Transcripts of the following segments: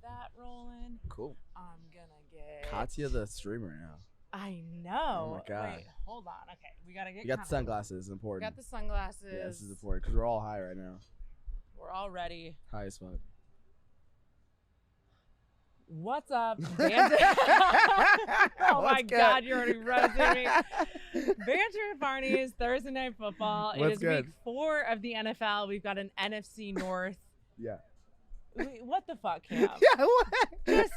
that rolling. Cool. I'm gonna get Katia the streamer now. I know. Oh my God. Wait, hold on. Okay, we gotta get. You got the comfortable. sunglasses. We Important. got the sunglasses. Yeah, this is important because we're all high right now. We're all ready. High as fuck. What's up, Banter? Oh my God, you're already roasting me. Banter and Barney's Thursday Night Football. What's it is good? week 4 of the NFL. We've got an NFC North. Yeah. Wait, what the fuck, Cam? Yeah. What?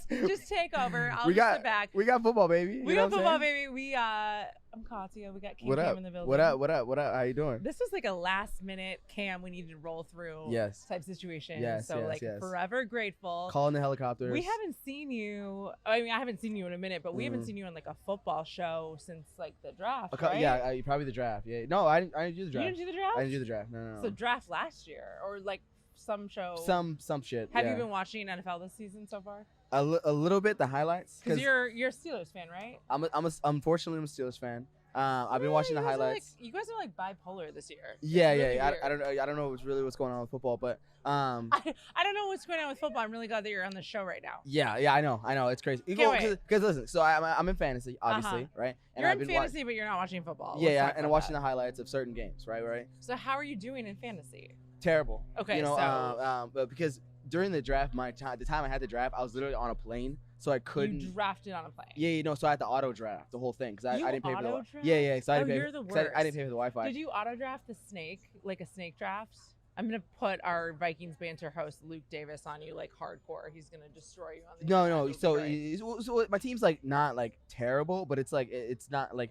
Just take over. I'll we just got sit back. We got football, baby. We You know got what I'm football, saying? baby. I'm Katia. We got King What Kam up? in the building. What up? What up? What up? How you doing? This was like a last minute Cam we needed to roll through Yes. type situation. Yes, So yes, yes. forever grateful. Calling the helicopters. We haven't seen you. I mean, I haven't seen you in a minute, but we haven't Mhm. seen you on like a football show since like the draft, right? Yeah, probably the draft. Yeah. No, I didn't do the You draft. didn't do the draft? I didn't do the draft. No. So draft last year or like some show. Some shit. Have yeah. you been watching NFL this season so far? A little bit, the highlights. Because you're a Steelers fan, right? Unfortunately, I'm a Steelers fan. I've been watching the highlights. You guys are like bipolar this year. Yeah, It's really yeah. weird. I don't know what's going on with football, but I don't know what's going on with football. I'm really glad that you're on the show right now. yeah, I know, it's crazy. Can't wait. Because listen, so I'm in fantasy, obviously, right? And You're I've in been fantasy, but you're not watching football. Yeah, Let's yeah, talk and I'm about watching that. the highlights of certain games, right? So how are you doing in fantasy? Terrible. Okay, you know, so but because during the draft, the time I had the draft, I was literally on a plane, so I couldn't. You drafted on a plane. Yeah, so I had to auto draft the whole thing because I didn't pay for the. auto-draft? Yeah, so I didn't pay. You're the 'cause I worst. didn't pay for the Wi-Fi. Did you auto draft the snake, like a snake draft? I'm gonna put our Vikings banter host Luke Davis on you like hardcore. He's gonna destroy you on the No. internet. So, It'll be great. so my team's like not like terrible, but it's like it's not like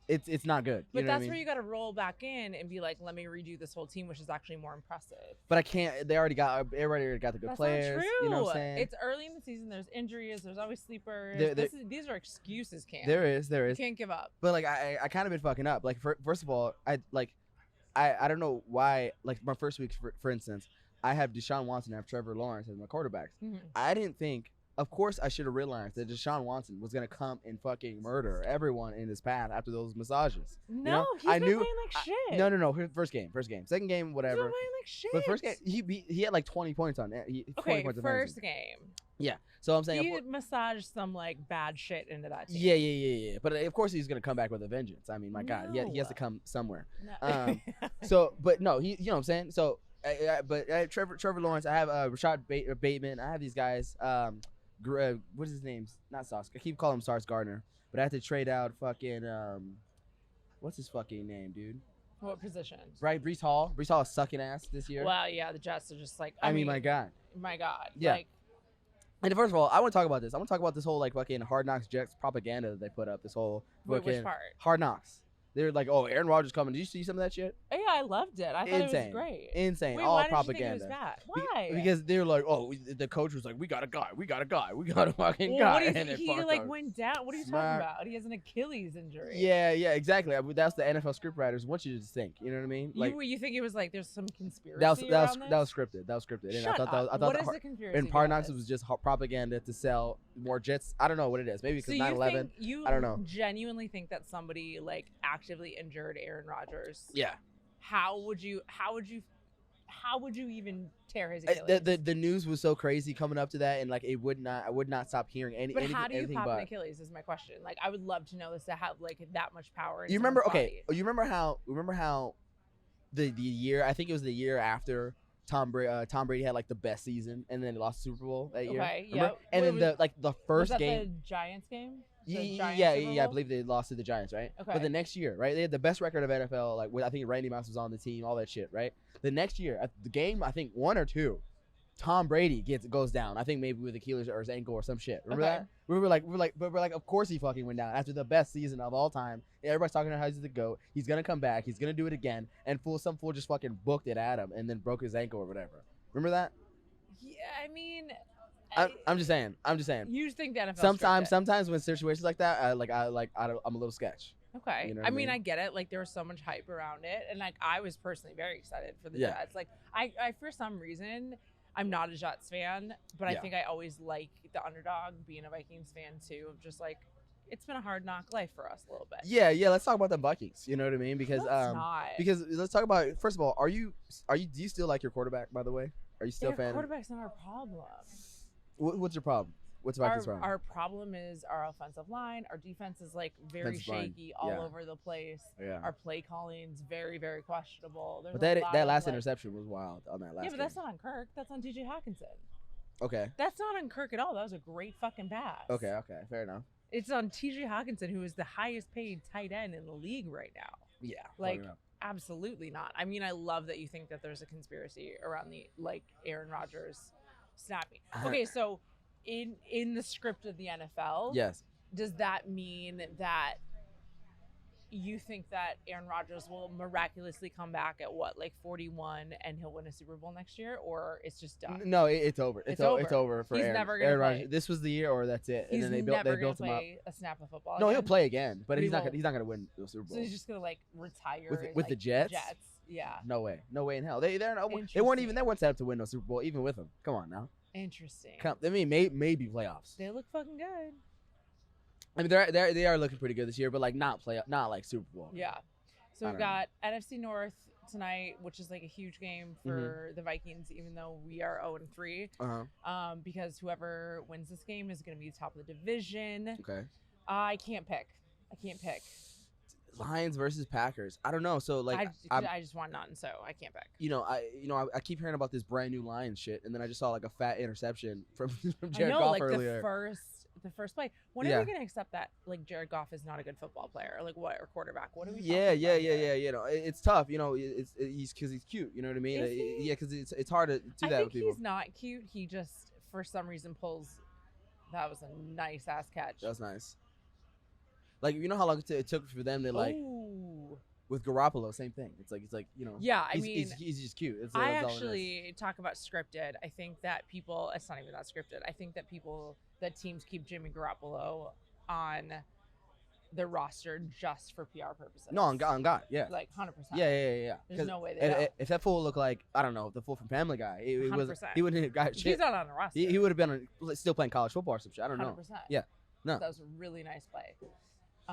it's not good. But You know what I that's mean? where you got to roll back in and be like, let me redo this whole team, which is actually more impressive. But I can't. Everybody already got the good That's players. not true. You know what I'm saying? It's early in the season. There's injuries. There's always sleepers. There- These are excuses, Cam. there is. You can't give up. But like I kind of been fucking up. Like first of all, I don't know why. Like my first week, for instance, I have Deshaun Watson, I have Trevor Lawrence as my quarterbacks. Mhm. I didn't think. Of course, I should have realized that Deshaun Watson was gonna come and fucking murder everyone in his path after those massages. No, know, he's I been knew- playing like shit. No. First game. Second game, He's whatever. been playing like shit. But first game, he had like 20 points on it. 20 Okay, points on first fantasy. game. Yeah. So I'm saying. He massaged some like bad shit into that team. Yeah. But of course he's gonna come back with a vengeance. I mean, my God, he has to No. come somewhere. No. So, but no, you know what I'm saying. So, but I have Trevor Lawrence. I have Rashad Bateman. I have these guys. What's his name? Not Sauce. I keep calling him Sauce Gardner, but I have to trade out fucking what's his fucking name, dude? What position? Right, Brees Hall. Brees Hall is sucking ass this year. Well, yeah, the Jets are just like. I mean, my God. My God. Yeah. Like, And first of all, I want to talk about this. I want to talk about this whole like fucking Hard Knocks Jets propaganda that they put up. This whole which fucking part? Hard Knocks. They're like, oh, Aaron Rodgers coming. Did you see some of that shit? Oh, yeah, I loved it. I thought Insane. it was great. Insane. Wait, All why propaganda. Did you think it was bad? Why? Because they're like, oh, the coach was like, we got a guy, we got a fucking Well, guy. what do you and think? it He fucked like up. went down. What are you Smart. talking about? He has an Achilles injury. Yeah, exactly. I mean, that's the NFL script writers want you to think. You know what I mean? Like you think it was like there's some conspiracy that was around scripted. That was scripted. And Shut I thought up. that What the is the conspiracy? and Hard behind Knocks this? was just propaganda to sell more Jets. I don't know what it is. Maybe So because you 9/11. think you I don't know. genuinely think that somebody like actively injured Aaron Rodgers? Yeah. How would you even tear his Achilles? The news was so crazy coming up to that, and like I would not stop hearing But anything. how do you anything pop but. an Achilles? Is my question. Like, I would love to know this to have like that much power. In You remember? someone's Okay, body. you remember how the year? I think it was the year after Tom Brady had like the best season, and then lost the Super Bowl that year. Okay, Remember? yeah. And Wait, then the was first that game. the Giants game? The Yeah, Giants yeah, Super I Bowl? believe they lost to the Giants, right? Okay. But the next year, right, they had the best record of NFL. Like, I think Randy Moss was on the team, all that shit, right? The next year, at the game, I think 1 or 2, Tom Brady goes down. I think maybe with Achilles or his ankle or some shit. Remember Okay. that? We're like, of course he fucking went down after the best season of all time. Everybody's talking about how he's the GOAT. He's gonna come back. He's gonna do it again. And some fool just fucking booked it at him and then broke his ankle or whatever. Remember that? Yeah, I mean, I'm just saying. you think the NFL? Sometimes when situations like that, I'm a little sketch. Okay. You know what I I mean, mean? I get it. Like, there was so much hype around it. And, like, I was personally very excited for the Yeah. Jets. Like, I for some reason, I'm not a Jets fan, but I Yeah. think I always like the underdog, being a Vikings fan, too, of just, like, it's been a hard knock life for us a little bit. Yeah. Let's talk about the Vikings. You know what I mean? Because Let's not. because let's talk about, first of all, do you still like your quarterback, by the way? Are you still a Their fan? quarterback's not our problem. What's your problem? What's Vikings' problem? Our problem is our offensive line. Our defense is like very Defensive line, shaky all yeah. over the place. Yeah. Our play calling's very, very questionable. There's But a that lot that of, last like- interception was wild on that last. Yeah, but that's not on Kirk. That's on TJ Hawkinson. Okay. That's not on Kirk at all. That was a great fucking pass. Okay. Fair enough. It's on TJ Hawkinson, who is the highest paid tight end in the league right now. Yeah. Like, fucking up. absolutely not. I mean, I love that you think that there's a conspiracy around the Aaron Rodgers snapping. Okay, so in the script of the NFL, Yes. does that mean that you think that Aaron Rodgers will miraculously come back at what, like 41, and he'll win a Super Bowl next year, or it's just done? No, it's over. It's over for He's Aaron. never gonna Aaron play. Rodgers. This was the year, or that's it. He's and then never they gonna built him up. play a snap of football. No, again? he'll play again, but But he's he not won't. gonna win the Super Bowl So he's just gonna like retire with the Jets. Jets, yeah. No way in hell. They weren't even Interesting. they weren't set up to win no Super Bowl even with him. Come on now. Interesting. I mean, maybe playoffs. They look fucking good. I mean, they are looking pretty good this year, but like not like Super Bowl. Yeah. So I we've don't know. got NFC North tonight, which is like a huge game for the Vikings, even though we are 0-3. Because whoever wins this game is going to be top of the division. Okay. I can't pick. Lions versus Packers. I don't know. So like, I just want none, so I can't pick. I keep hearing about this brand new Lions shit, and then I just saw like a fat interception from I Jared know, Goff like earlier. the first play. When are Yeah. we going to accept that like Jared Goff is not a good football player, or like what, or quarterback? What are we? Yeah. talking about here? You know, it's tough. You know, he's because he's cute. You know what I mean? Is he? Yeah, because it's hard to do I that think with people. he's not cute. He just for some reason pulls. That was a nice ass catch. That's nice. Like, you know how long it took for them to like Ooh. with Garoppolo, same thing. It's like you know. Yeah, I he's, mean, he's just cute. I that's all it is. actually talk about scripted. I think that people, it's not even that scripted. I think that teams keep Jimmy Garoppolo on the roster just for PR purposes. No, on God, yeah. Like 100%. Yeah. There's 'Cause no way they don't. if that fool looked like, I don't know, the fool from Family Guy, it was 100%. he wouldn't have got He's shit. not on the roster. He would have been still playing college football or some shit. I don't 100%. know. Yeah. No. That was a really nice play.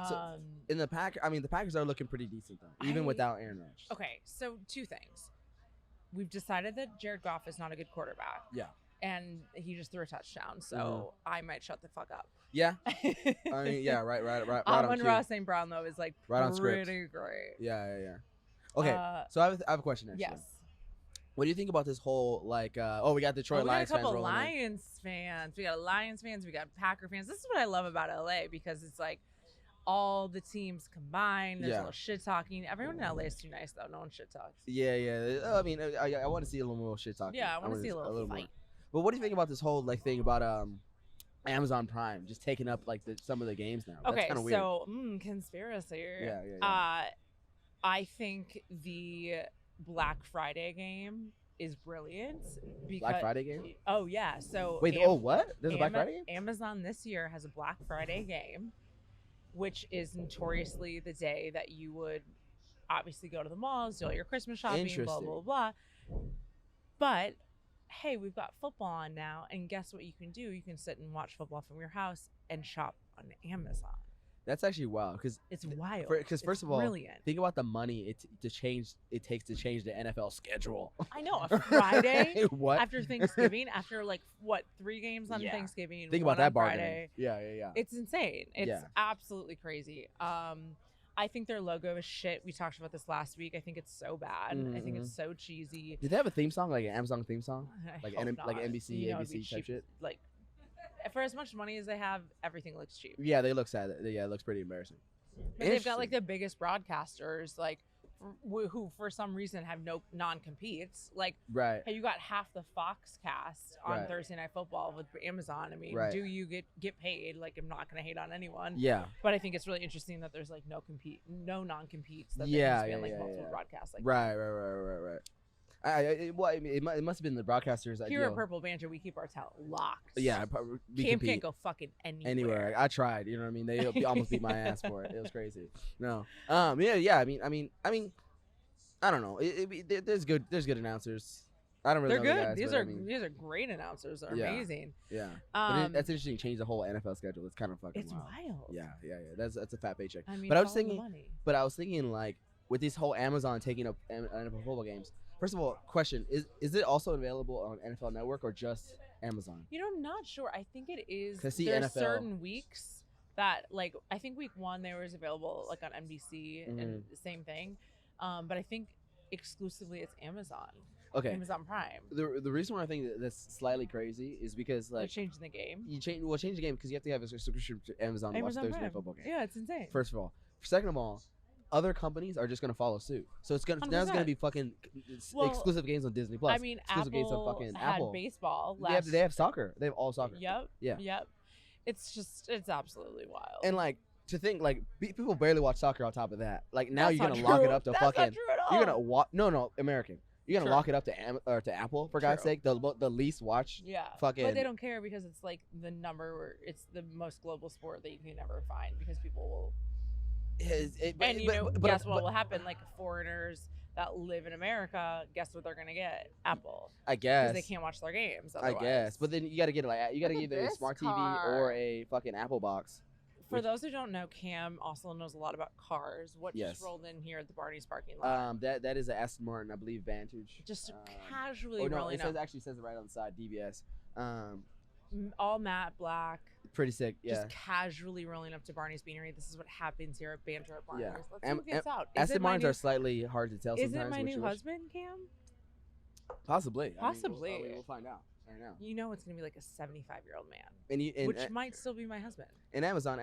So, in the the Packers are looking pretty decent though, even without Aaron Rodgers. Okay, so two things. We've decided that Jared Goff is not a good quarterback. Yeah. And he just threw a touchdown, so I might shut the fuck up. Yeah. I mean, yeah, right on Amon-Ra cue. St. Brown though is like Right on script. pretty great. Yeah. Okay, so I have a question actually. Yes. What do you think about this whole like? We got Detroit We got a Lions fans couple rolling in. Lions fans. We got Lions fans. We got Packer fans. This is what I love about LA because it's like all the teams combined. There's a little shit talking. Everyone in LA is too nice though. No one shit talks. Yeah. I mean, I want to see a little more shit talking. Yeah, I want to see a little more. fight. But what do you think about this whole like thing about Amazon Prime just taking up like some of the games now? That's Okay, kind of weird. so conspiracy. Yeah. I think the Black Friday game is brilliant. Because, Black Friday game? Oh yeah. So Wait, what? There's a Black Friday game? Amazon this year has a Black Friday game, which is notoriously the day that you would obviously go to the malls, do all your Christmas shopping, blah blah blah. But hey, we've got football on now, and guess what you can do? You can sit and watch football from your house and shop on Amazon. That's actually wild because It's wild. Because first of all, brilliant. think about the money it takes to change the NFL schedule. I know, a Friday What? after Thanksgiving, after like what 3 games on Thanksgiving. Think one about that on bargaining. Friday. Yeah. It's insane. It's Yeah. absolutely crazy. I think their logo is shit. We talked about this last week. I think it's so bad. I think it's so cheesy. Did they have a theme song, like an Amazon theme song, I like hope like not. NBC, You know, it'd be ABC type cheap. shit? Like for as much money as they have, everything looks cheap. Yeah, they look sad. Yeah, it looks pretty embarrassing. But they've got like the biggest broadcasters, like who for some reason have no non-competes. Like, Right. hey, you got half the Fox cast on Right. Thursday Night Football with Amazon. I mean, Right. do you get paid? Like, I'm not gonna hate on anyone. Yeah. But I think it's really interesting that there's like no non-competes that Yeah, there yeah, like yeah, multiple yeah. broadcasts. Like Right. It must have been the broadcasters. here ideal. at Purple Banter, we keep our talent locked. Yeah, we Cam compete can't go fucking anywhere. I tried. You know what I mean? They almost beat my ass for it. It was crazy. No. Yeah. I mean. I don't know. There's good announcers. I don't really They're know good. the guys, These but, are I mean, these are great announcers. They're Yeah. amazing. Yeah. But that's interesting. Change the whole NFL schedule. It's kind of fucking It's wild. wild. Yeah. That's a fat paycheck. I mean, But I was follow the thinking- money. But I was thinking like with this whole Amazon taking up NFL football games. First of all, question is it also available on NFL Network or just Amazon? I'm not sure. I think it is. 'Cause see, There's NFL certain weeks that, like, I think week 1 they was available like on NBC and the same thing. But I think exclusively it's Amazon. Okay. Amazon Prime. The reason why I think that's slightly crazy is because They're like changing the game. change the game because you have to have a subscription to Amazon to watch Thursday Night Football game. Yeah, it's insane. First of all, second of all, other companies are just gonna follow suit. So it's gonna now it's gonna be fucking exclusive games on Disney Plus. I mean, exclusive games on fucking had Apple. baseball. They have soccer. They have all soccer. Yep. Yeah. Yep. It's absolutely wild. And like to think like people barely watch soccer on top of that. Like now That's you're not gonna lock true. it up to That's fucking. not true at all. You're gonna no American. You're gonna True. lock it up to Apple for God's True. sake. The least watched. Yeah. Fucking. But they don't care because it's like the number where it's the most global sport that you can never find because people will. Guess what will happen? Like foreigners that live in America, guess what they're gonna get? Apple. I guess. Because they can't watch their games. I guess. But then you gotta get either a smart TV or a fucking Apple box. For those who don't know, Cam also knows a lot about cars. What just rolled in here at the Barney's parking lot? That is an Aston Martin, I believe, Vantage. Just casually rolling up. It says it right on the side, DBS. All matte black. Pretty sick, yeah. Just casually rolling up to Barney's Beanery. This is what happens here at Banter at Barney's. Yeah. Let's see who gets out. Aston Martins are slightly hard to tell sometimes. Is it my new husband, Cam? Possibly. Possibly. We'll find out. I don't know. You know it's gonna be like a 75-year-old man, which might still be my husband. And Amazon,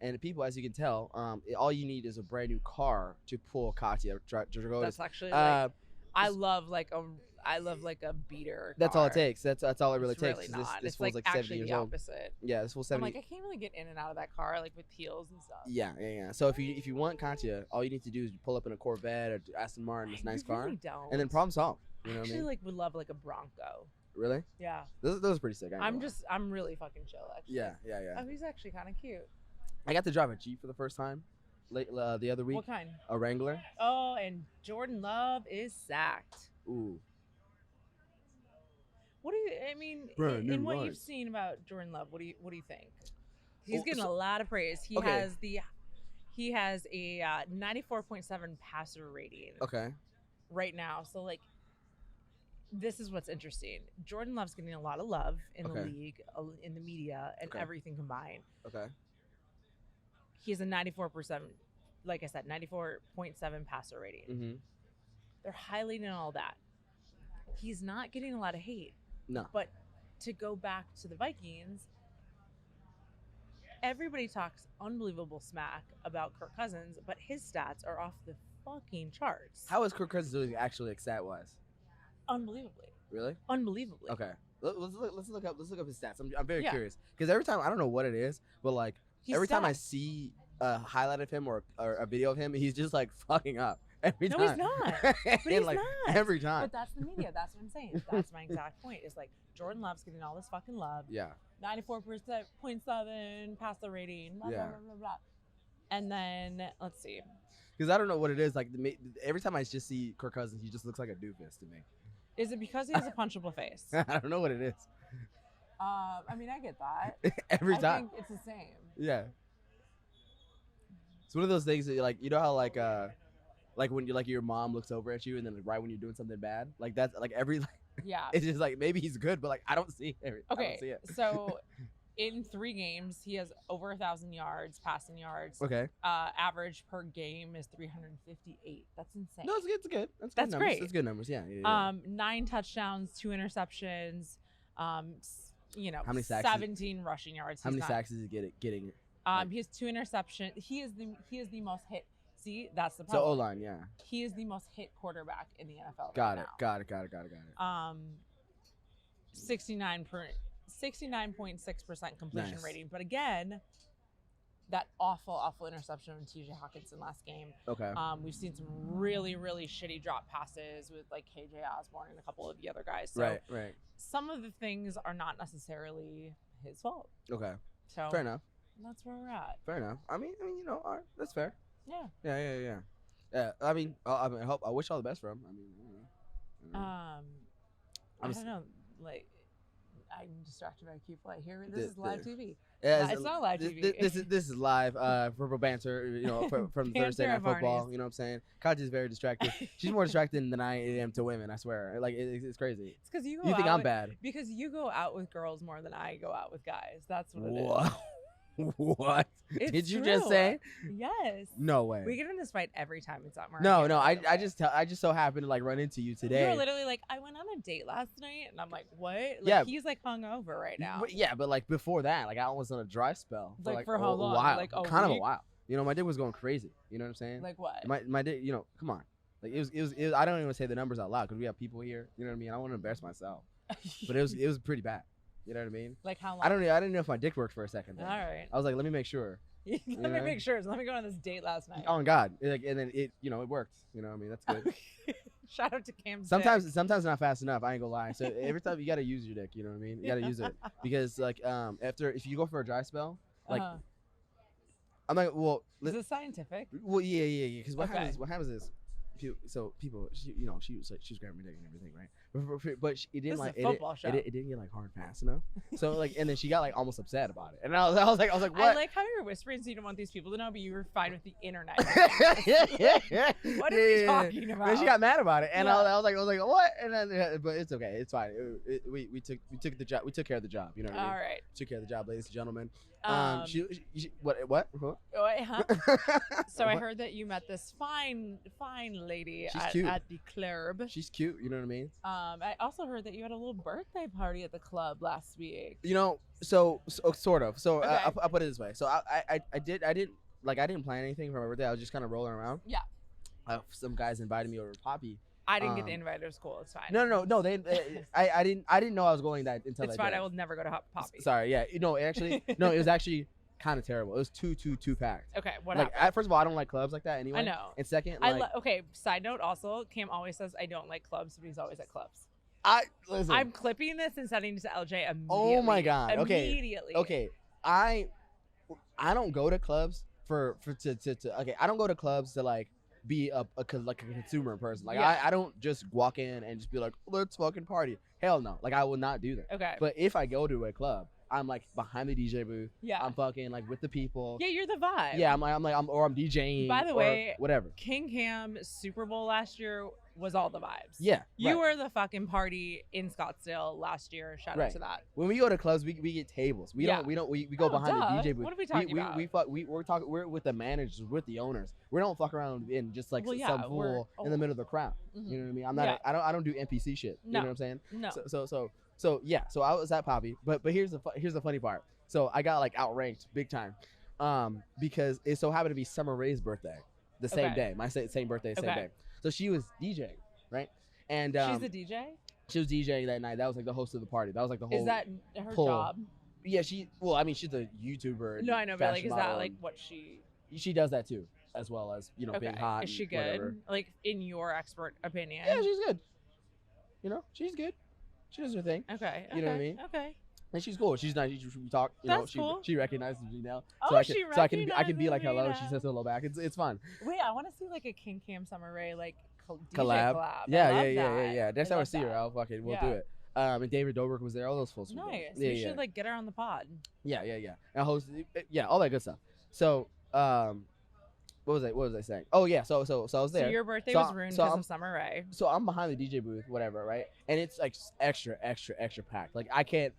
and people, as you can tell, all you need is a brand new car to pull Katia Dragotis. That's actually like, I love like a beater. That's all it takes. That's all it really it's takes. Really not. This it's fool's like 70 actually years the old. opposite. Yeah, this fool's 70. I'm like, I can't really get in and out of that car like with heels and stuff. Yeah. So if you want Katia, all you need to do is pull up in a Corvette or Aston Martin, this nice car, don't. and then problem solved. You know I actually what I mean? would love like a Bronco. Really? Yeah. Those are pretty sick. I'm really fucking chill actually. Yeah. Oh, he's actually kind of cute. I got to drive a Jeep for the first time the other week. What kind? A Wrangler. Oh, and Jordan Love is sacked. Ooh. What do you? I mean, in what you've seen about Jordan Love, what do you think? He's getting a lot of praise. He has a 94.7 passer rating. Okay. Right now, so like, this is what's interesting. Jordan Love's getting a lot of love in the league, in the media, and everything combined. Okay. He has a 94%, like I said, 94.7 passer rating. Mm-hmm. They're highlighting all that. He's not getting a lot of hate. No. But to go back to the Vikings, everybody talks unbelievable smack about Kirk Cousins, but his stats are off the fucking charts. How is Kirk Cousins doing actually stat-wise? Unbelievably. Really? Unbelievably. Okay. Let's look up his stats. I'm very curious because every time I don't know what it is, but like every time I see a highlight of him or a video of him, he's just like fucking up. Every time. He's not. But he's not. Every time. But that's the media. That's what I'm saying. That's my exact point. It's like Jordan Love's getting all this fucking love. Yeah. 94.7 passer rating. Blah, blah, blah, blah, blah. And then let's see. Because I don't know what it is. Like every time I just see Kirk Cousins, he just looks like a doofus to me. Is it because he has a punchable face? I don't know what it is. I mean, I get that. Every time. I think it's the same. Yeah. It's one of those things that like how like when you like your mom looks over at you and then like, right when you're doing something bad, like that's like every yeah. It's just like maybe he's good, but like I don't see it. Okay. I don't see it. So in 3 games, he has over 1,000 yards, passing yards. Okay. Average per game is 358. That's insane. No, it's good. That's great. Numbers. That's good numbers. Yeah. 9 touchdowns, 2 interceptions. How many sacks? 17 rushing yards. How many sacks is he getting? He has 2 interceptions. He is the most hit. See, that's the problem. So O-line, yeah. He is the most hit quarterback in the NFL. Got right it. now. Got it. 69.6% completion Nice. rating. But again, that awful interception of T.J. Hawkinson last game. Okay. We've seen some really, really shitty drop passes with like KJ Osborne and a couple of the other guys. So right. some of the things are not necessarily his fault. Okay. So fair enough. That's where we're at. Fair enough. I mean, all right, that's fair. Yeah. Yeah. I mean, I wish all the best for him. I mean, I don't know. Like, I'm distracted by a cute play. Here, this is live TV. Yeah, It's not live TV. This is live for Banter, from Banter Thursday Night at Football. Barney's. You know what I'm saying? Katia's very distracted. She's more distracted than I am to women. I swear. Like it's crazy. It's because you go You think out I'm bad? Because you go out with girls more than I go out with guys. That's what it Whoa. is. What It's did you true. just say? Yes. No way. We get in this fight every time it's at Mark. No. I just so happened to like run into you today. You were literally like, I went on a date last night, and I'm like, what? Like, Yeah. He's like hungover right now. Yeah, but like before that, like I was on a dry spell for Like, for how long? a while, Like, a kind of a week? while. My dick was going crazy. You know what I'm saying? Like what? My dick. Come on. Like it was. I don't even say the numbers out loud because we have people here. You know what I mean? I don't want to embarrass myself, but it was pretty bad. You know what I mean? Like how long? I didn't know if my dick worked for a second. Then. All right. I was like, let me make sure. Let me make sure. So let me go on this date last night. Oh God! And then it worked. You know what I mean? That's good. Shout out to Cam. Sometimes not fast enough. I ain't gonna lie. So every time you gotta use your dick. You know what I mean? You gotta use it because like if you go for a dry spell, like I'm like, well, is this scientific? Well, yeah. Because what Okay. happens is, people, she was grabbing my dick and everything, right? But it didn't This is like a football show. it didn't get like hard fast enough. So like, and then she got like almost upset about it, and I was like, what? I like how you're whispering, so you don't want these people to know, but you were fine with the internet. What are we talking about? And she got mad about it, and Yeah. I was like, what? And then, but it's okay, it's fine. We took the job. We took care of the job. You know what I mean? All right. Took care of the job, ladies and gentlemen. She What? Huh? Wait, huh? So I heard that you met this fine lady She's at cute. the club. She's cute. You know what I mean? I also heard that you had a little birthday party at the club last week. So sort of. So Okay. I'll put it this way. So I didn't plan anything for my birthday. I was just kind of rolling around. Yeah. Some guys invited me over to Poppy. I didn't get the invite. It was cool. It's fine. No. I didn't know I was going that until It's that fine. day. I will never go to Hot Poppy. Sorry. Yeah. It was actually kind of terrible. It was too packed. Okay. What Like, happened? first of all, I don't like clubs like that anyway. I know. And second, Okay. Side note. Also, Cam always says I don't like clubs, but he's always at clubs. Listen. I'm clipping this and sending it to LJ immediately. Oh my God. Okay. Immediately. Okay. I don't go to clubs to okay. I don't go to clubs to like be a consumer person. Like Yeah. I don't just walk in and just be like, let's fucking party. Hell no. Like I will not do that. Okay. But if I go to a club, I'm like behind the DJ booth. Yeah. I'm fucking like with the people. Yeah, you're the vibe. Yeah, I'm DJing. By the or way, whatever. King Kam Super Bowl last year was all the vibes. Yeah. You right. were the fucking party in Scottsdale last year. Shout out Right. to that. When we go to clubs, we get tables. We Yeah. we go Oh, behind duh. the DJ booth. What are we talking about? We're with the managers, with the owners. We don't fuck around in just like Well, yeah, some fool in the middle of the crowd. Mhm. You know what I mean? I'm not. Yeah. I don't do NPC shit. You No. know what I'm saying? No. So yeah. So I was at Poppy, but here's the funny part. So I got like outranked big time, because it so happened to be Summer Rae's birthday, the same Okay. day. My same birthday, same Okay. day. So she was DJing, right? And She's the DJ? she was DJing that night. That was like the host of the party. That was like the whole. Is that her pull. job? Yeah, she's a YouTuber. No, I know, but like, fashion is model, that like and what she? she does that too, as well as Okay. being hot. Is she and good? whatever. Like in your expert opinion? Yeah, she's good. She's good. She does her thing, Okay. You know what I mean? Okay. and she's cool. She's nice. We talk. That's cool. She recognizes me now, Oh, so I she can be like recognizes hello. me She now. says hello back. It's fun. Wait, I want to see like a King Kam Summer Rae like DJ Collab. collab. Yeah. I Next time I love see her, that. I'll fucking we'll Yeah. do it. And David Dobrik was there. All those folks. Were Nice. there. We should like get her on the pod. Yeah. And host. Yeah, all that good stuff. So what was I saying? Oh yeah. So I was there. So your birthday So- was ruined so because I'm- of Summer Rae. So I'm behind the DJ booth, whatever, right? And it's like extra packed. Like I can't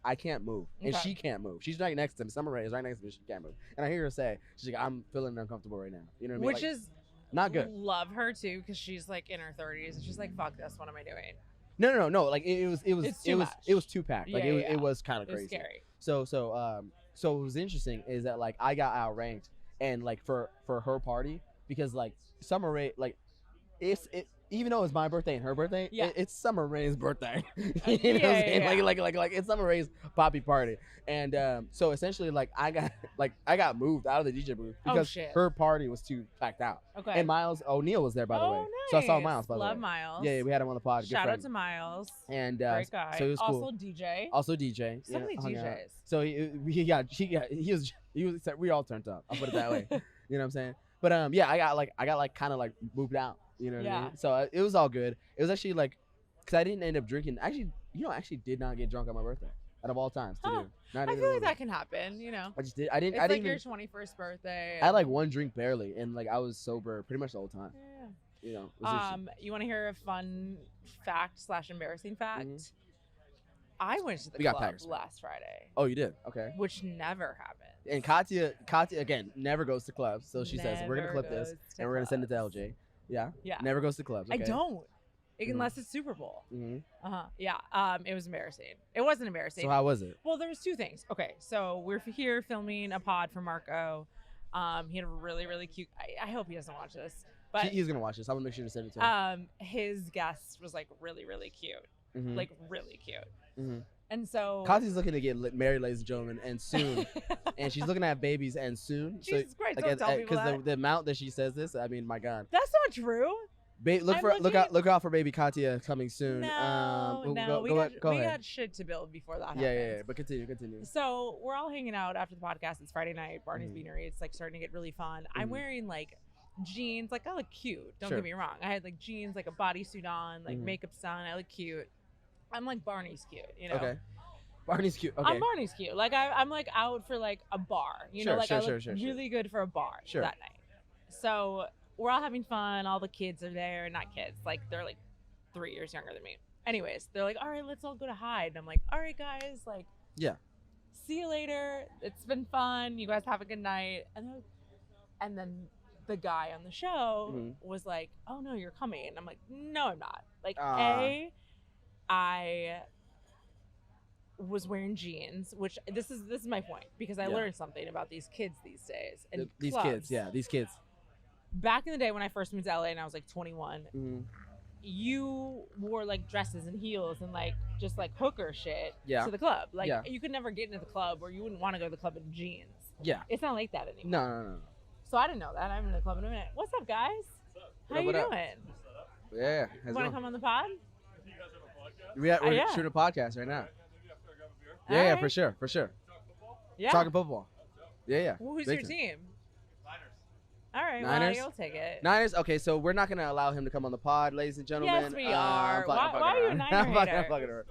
move, and Okay. she can't move. She's right next to me. Summer Rae is right next to me. She can't move, and I hear her say, "She's like, I'm feeling uncomfortable right now." You know what I mean? Which Like, is not good. Love her too because she's like in her 30s and she's like, "Fuck this, what am I doing?" No. Like It's too much. it was too packed. Like Yeah, it was kind of It was crazy. scary. So what was interesting is that like I got outranked, and like for her party, because like Summer Rae, like even though it's my birthday and her birthday, Yeah. it's Summer Rae's birthday. you know what I'm Yeah, saying? yeah. Like it's Summer Rae's Poppy party, and so essentially like I got moved out of the DJ booth Oh, because shit. her party was too packed out. Okay. And Miles O'Neal was there, by the oh, way. Nice. So I saw Miles, by the Love way. Miles. Yeah, we had him on the pod. Good Shout out friend. to Miles. And Great guy. so it was cool. Also DJ. Also DJ. So many hung out. DJs. So he was we all turned up. I'll put it that way. You know what I'm saying? But yeah, I got kind of like moved out. You know what I Yeah. mean? So it was all good. It was actually like, cause I didn't end up drinking. Actually, I actually did not get drunk on my birthday. out of all times to Huh. do. Not I even feel a like little that can happen, you know. bit. I just did. I didn't. It's I like didn't your even. 21st birthday. I had like one drink barely, and like I was sober pretty much the whole time. Yeah. You know. It was just- You want to hear a fun fact / embarrassing fact? Mhm. I went to the We got club Packers. last Friday, Oh, you did. Okay. which never happened. And Katia again never goes to clubs, so she says we're gonna Never clip this goes to and we're gonna send it to clubs. LJ. Yeah. Yeah. Never goes to clubs. Okay. I don't. Unless it's Super Bowl. Mm-hmm. Yeah. It was embarrassing. It wasn't embarrassing. So how was it? Well, there was two things. Okay, so we're here filming a pod for Marco. He had a really, really cute. I hope he doesn't watch this, but He's gonna watch this. I'm gonna make sure to send it to him. his guest was like really, really cute, Mhm. like really cute. Mhm. And so Katia's looking to get married, ladies and gentlemen, and soon. And she's looking to have babies and soon. Jesus Christ, don't tell people that. the amount that she says this, I mean, my God. That's not true. Look out for baby Katia coming soon. No, we go ahead. got shit to build before that happens. Yeah. But continue. So we're all hanging out after the podcast. It's Friday night, Barney's Mhm. Beanery. It's like starting to get really fun. I'm Mhm. wearing like jeans, like I look cute. Don't Sure. get me wrong. I had like jeans, like a bodysuit on, like Mhm. makeup's on. I look cute. I'm like Barney's cute, you know. Okay. Barney's cute. Okay. I'm Barney's cute. Like I'm like out for like a bar, you know. Sure, Like sure, I look sure. really good for a bar Sure. that night. So we're all having fun. All the kids are there. Not kids. Like they're like 3 years younger than me. Anyways, they're like, all right, let's all go to Hyde. And I'm like, all right, guys. Like, Yeah. see you later. It's been fun. You guys have a good night. And then the guy on the show Mhm. was like, oh no, you're coming. And I'm like, no, I'm not. Like, I was wearing jeans, which this is my point, because I Yeah. learned something about these kids these days. And These clubs. kids. Back in the day when I first moved to LA and I was like 21, Mhm. you wore like dresses and heels and like just like hooker shit Yeah. to the club. Like Yeah. you could never get into the club, or you wouldn't want to go to the club in jeans. Yeah. It's not like that anymore. No. So I didn't know that. I'm in the club in a minute. What's up, guys? How you What up? doing? Yeah. You want to come on the pod? We're Yeah. shooting a podcast right now. All Yeah, right. for sure. Yeah. Talking football. Yeah. Well, who's Big your time. team? All right. Niners? Well, you'll take it. Niners. Okay, so we're not gonna allow him to come on the pod, ladies and gentlemen. Yes, we are. Why are you a Niner I'm hater? fucking around.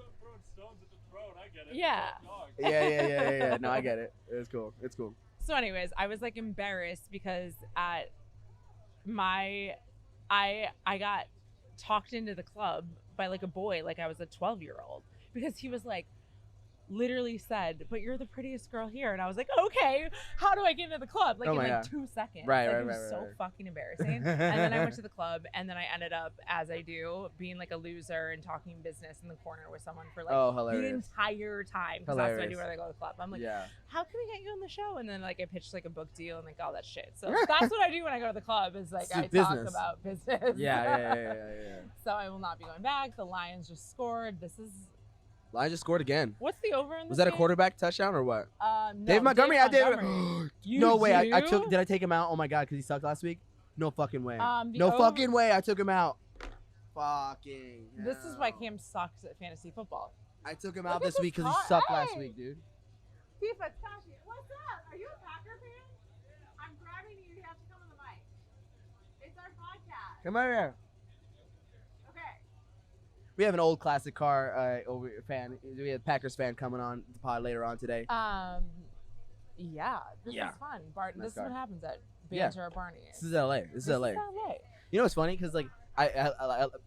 Yeah. Yeah. No, I get it. It's cool. So anyways, I was like embarrassed because at I got talked into the club by like a boy, like I was a 12-year-old, because he was like literally said, but you're the prettiest girl here. And I was like, okay, how do I get into the club? Like Oh in my like God. 2 seconds. Right, Like, right, it was right, so right. fucking embarrassing. And then I went to the club, and then I ended up, as I do, being like a loser and talking business in the corner with someone for like Oh, the hilarious. entire time. Because that's what I do Hilarious. when I go to the club. I'm like, Yeah. how can we get you on the show? And then like I pitched like a book deal and like all that shit. So that's what I do when I go to the club, is like It's I talk business. about business. Yeah. So I will not be going back. The Lions just scored. This is, Lions just scored again. what's the over in this Was that a game? quarterback touchdown or what? No, Dave Montgomery. You No way. I do? did I take him out? Oh my God, because he sucked last week. No fucking way. The No over- fucking way. I took him out. Fucking. This is why hell. Cam sucks at fantasy football. I took him Look out at this this week because car- he sucked last Hey! week, dude. Tifa, Tashi, what's up? Are you a Packer fan? I'm grabbing you. You have to come on the mic. It's our podcast. Come over here. Okay. We have an old classic car fan. We have a Packers fan coming on the pod later on today. Yeah. This Yeah. is fun. Bart, Nice this is car. what happens at Yeah. Banter or Barney. This is LA. This is LA. You know what's funny? Because like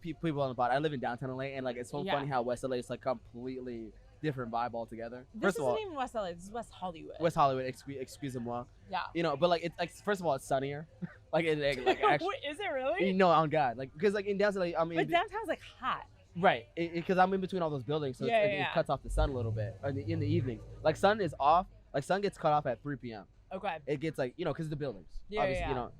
people on the pod. I live in downtown LA, and like it's so Yeah. funny how West LA is like completely different vibe altogether. This First of all, isn't even West LA. This is West Hollywood. West Hollywood, excuse-moi. Yeah. You know, but like it's like first of all it's sunnier, like actually. Wait, is it really? No, on God, like because like in downtown, LA, I mean, But downtown's like hot. right, because I'm in between all those buildings, so Yeah, it yeah. cuts off the sun a little bit in the evenings. Like sun is off, like sun gets cut off at 3 p.m. Okay. It gets like because of the buildings, Yeah, obviously, yeah. you know.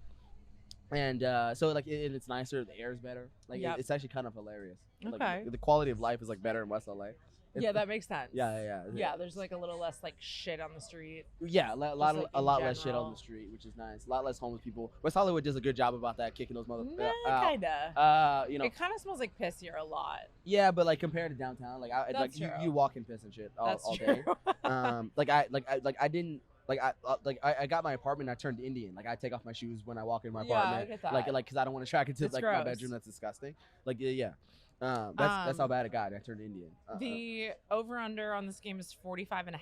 And so like it's nicer, the air is better. Like Yep. it's actually kind of hilarious. Like, Okay. the quality of life is like better in West LA. Yeah, that makes sense. Yeah. Yeah, there's like a little less like shit on the street. Yeah, a lot like, a in lot less shit general. on the street, which is nice. A lot less homeless people. West Hollywood does a good job about that, kicking those motherfuckers out. Kinda. You know, It kind of smells like piss here a lot. yeah, but like compared to downtown, like That's like true. you walk in piss and shit all That's day. true. I got my apartment. I turned Indian. Like I take off my shoes when I walk in my Yeah, I apartment. get that. Like because I don't want to track into It's like my gross. bedroom. That's disgusting. Like yeah. That's how bad it got. I turned Indian. The over/under on this game is 45.5.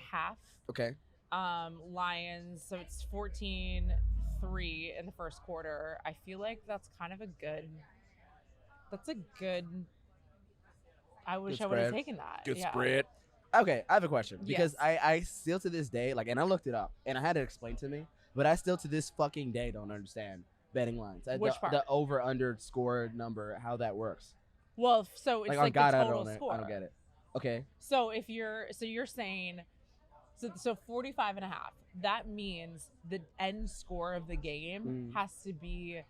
Okay. Lions, so it's 14-3 in the first quarter. I feel like that's kind of a good. That's a good. I wish I would have taken that. Good spread. Okay, I have a question because Yes. I still to this day and I looked it up and I had it explained to me, but I still to this fucking day don't understand betting lines. Which part? The over/under score number, how that works. Well, so it's like the total score. I don't get it. Okay. So you're saying, so 45.5. That means the end score of the game has to be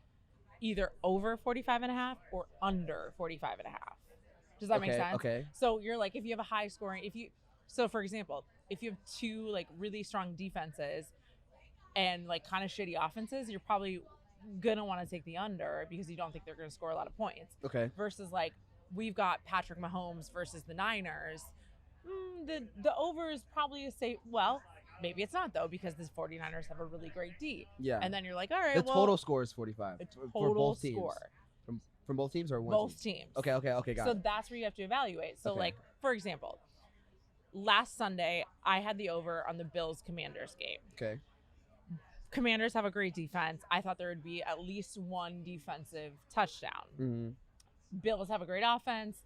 either over 45.5 or under 45.5. Does that make sense? Okay. So you're like, if you have a high scoring, so for example, if you have two like really strong defenses and like kind of shitty offenses, you're probably gonna want to take the under because you don't think they're gonna score a lot of points. Okay. Versus like we've got Patrick Mahomes versus the Niners. The over is probably a safe. Well, maybe it's not though because the 49ers have a really great D. Yeah. And then you're like, all right. The total score is 45 for both teams. Score. From both teams or one both team? teams. Okay, got it. So that's where you have to evaluate. So like, for example, last Sunday I had the over on the Bills-Commanders game. Okay. Commanders have a great defense. I thought there would be at least one defensive touchdown. Mm-hmm. Bills have a great offense.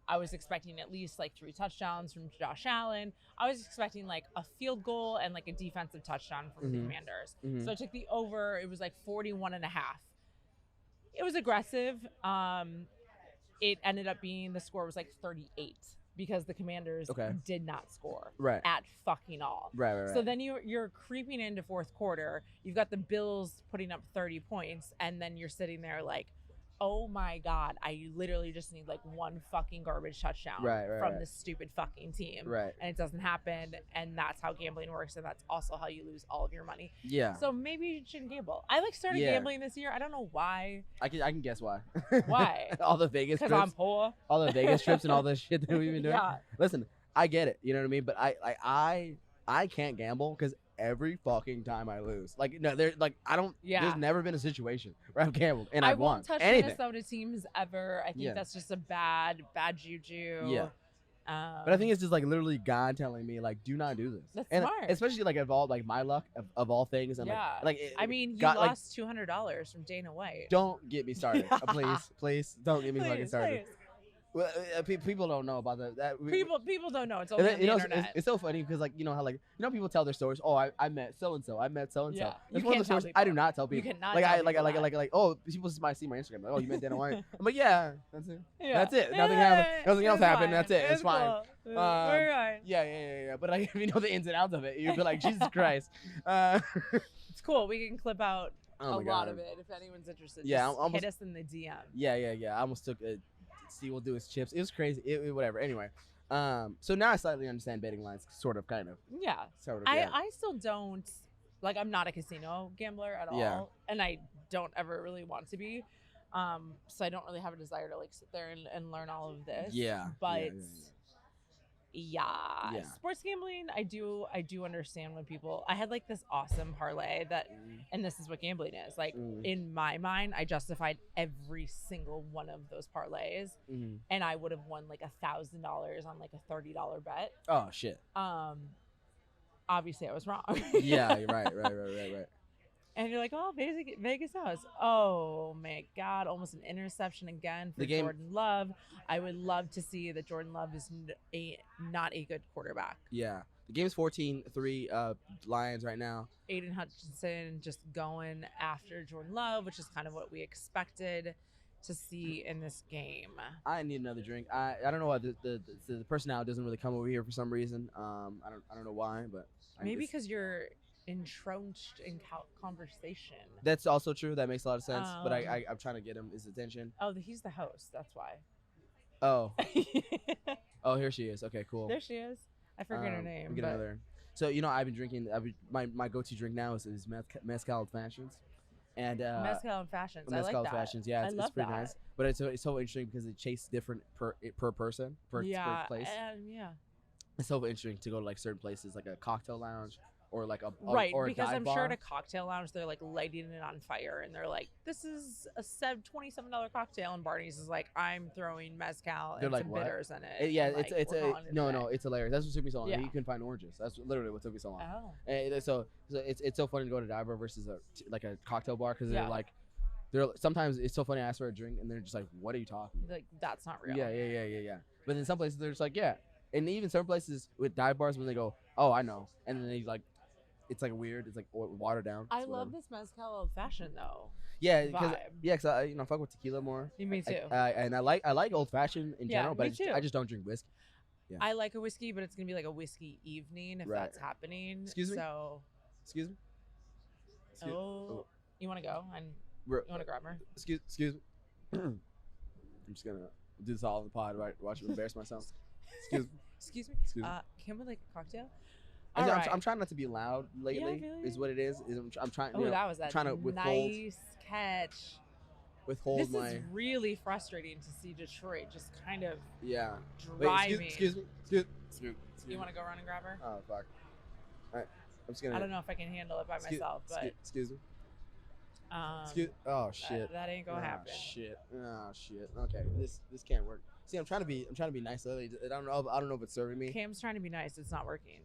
I was expecting at least like 3 touchdowns from Josh Allen. I was expecting like a field goal and like a defensive touchdown from the Commanders. So I took the over. It was like 41.5. It was aggressive. It ended up being the score was like 38 because the Commanders did not score at fucking all. Right. So then you're creeping into fourth quarter. You've got the Bills putting up 30 points, and then you're sitting there like, oh my God, I literally just need like one fucking garbage touchdown from this stupid fucking team. Right. And it doesn't happen. And that's how gambling works. And that's also how you lose all of your money. Yeah. So maybe you shouldn't gamble. I like started gambling this year. I don't know why. I can guess why. Why? All the Vegas trips. Because I'm poor. All the Vegas trips and all this shit that we've been doing. Yeah. Listen, I get it. You know what I mean? But I can't gamble because every fucking time I lose. Like, no, there's like, I don't, there's never been a situation where I've gambled and I've won. I won't touch anything. Minnesota teams ever. I think that's just a bad juju. Yeah. But I think it's just like literally God telling me like, do not do this. That's and smart. Especially like of all like my luck of all things. And I mean, you lost $200 from Dana White. Don't get me started, please. Don't get me fucking started. Please. Well, people don't know about that. People don't know. It's only on the internet. It's so funny because like how like people tell their stories. Oh, I met so and so. I met so and so. Yeah. That's one of the stories I do not tell people. You cannot like tell like oh, people just might see my Instagram. Like, oh, you met Dana White. I'm like, yeah, that's it. Yeah. That's it. Nothing happened. Nothing else happened. Fine. That's it. It's fine. Cool. We're fine. Yeah. But like, if you know the ins and outs of it, you'd be like, Jesus Christ. It's cool. We can clip out a lot of it if anyone's interested. Yeah, just hit us in the DM. Yeah. I almost took a. See, we'll do his chips. It was crazy. Whatever. Anyway, so now I slightly understand betting lines, sort of, kind of. Yeah. Sort of. I still don't like. I'm not a casino gambler at all, and I don't ever really want to be. So I don't really have a desire to like sit there and learn all of this. Yeah. But sports gambling, I do understand when people. I had like this awesome parlay that, and this is what gambling is. Like in my mind, I justified every single one of those parlays, and I would have won like $1,000 on like a $30 bet. Oh shit. Obviously I was wrong. Yeah, you're right. And you're like, oh, Vegas knows. Oh my God, almost an interception again for Jordan Love. I would love to see that Jordan Love is not a good quarterback. Yeah. The game's 14-3 Lions right now. Aiden Hutchinson just going after Jordan Love, which is kind of what we expected to see in this game. I need another drink. I don't know why the person now doesn't really come over here for some reason. I don't know why, but maybe because you're entrenched in conversation. That's also true. That makes a lot of sense. But I'm trying to get his attention. Oh, he's the host. That's why. Oh. Oh, here she is. Okay, cool. There she is. I forget her name. Get another. So I've been drinking. My go-to drink now is mezcal fashions. And mezcal and fashions. I like that. Fashions. Yeah, it's pretty nice. But it's so interesting because it tastes different per person per place. Yeah. It's so interesting to go to like certain places like a cocktail lounge or like a right, or a because dive I'm bar. sure at a cocktail lounge they're like lighting it on fire and they're like, this is a $27 cocktail, and Barney's is like, I'm throwing mezcal They're and like, some what? bitters in it. Yeah, and, like, it's we're calling it no, a day. no, it's hilarious. That's what took me so long. Yeah. You couldn't find oranges. That's literally what took me so long. Oh. And so it's so funny to go to a dive bar versus like a cocktail bar because Yeah. they're sometimes it's so funny to ask for a drink and they're just like, what are you talking about? Like, that's not real. Yeah. But in some places they're just like, yeah. And even some places with dive bars when they go, oh, I know, and then they like, it's like weird. It's like watered down. I love this mezcal old fashioned though. Yeah, because vibe. I fuck with tequila more. Me too. And I like old fashioned in general, but me I just don't drink whiskey. Yeah. I like a whiskey, but it's gonna be like a whiskey evening if that's happening. Excuse me. So. Excuse me. Oh, you want to go and you want to grab her? Excuse me. I'm just gonna do this all in the pod, right? Watch me embarrass myself. Excuse me. Can we like a cocktail? I'm trying not to be loud lately. Yeah, is what it is. I'm trying. Oh, that was trying to withhold. Nice catch. Withhold this my. Is really frustrating to see Detroit just kind of. Yeah. Driving. Wait, excuse me. You want to go run and grab her? Oh fuck. All right. I'm just gonna. I don't know if I can handle it by myself, but. Excuse me. Oh shit. That ain't gonna happen. Shit. Oh shit. Okay. This can't work. See, I'm trying to be nice lately. I don't know if it's serving me. Cam's trying to be nice. It's not working.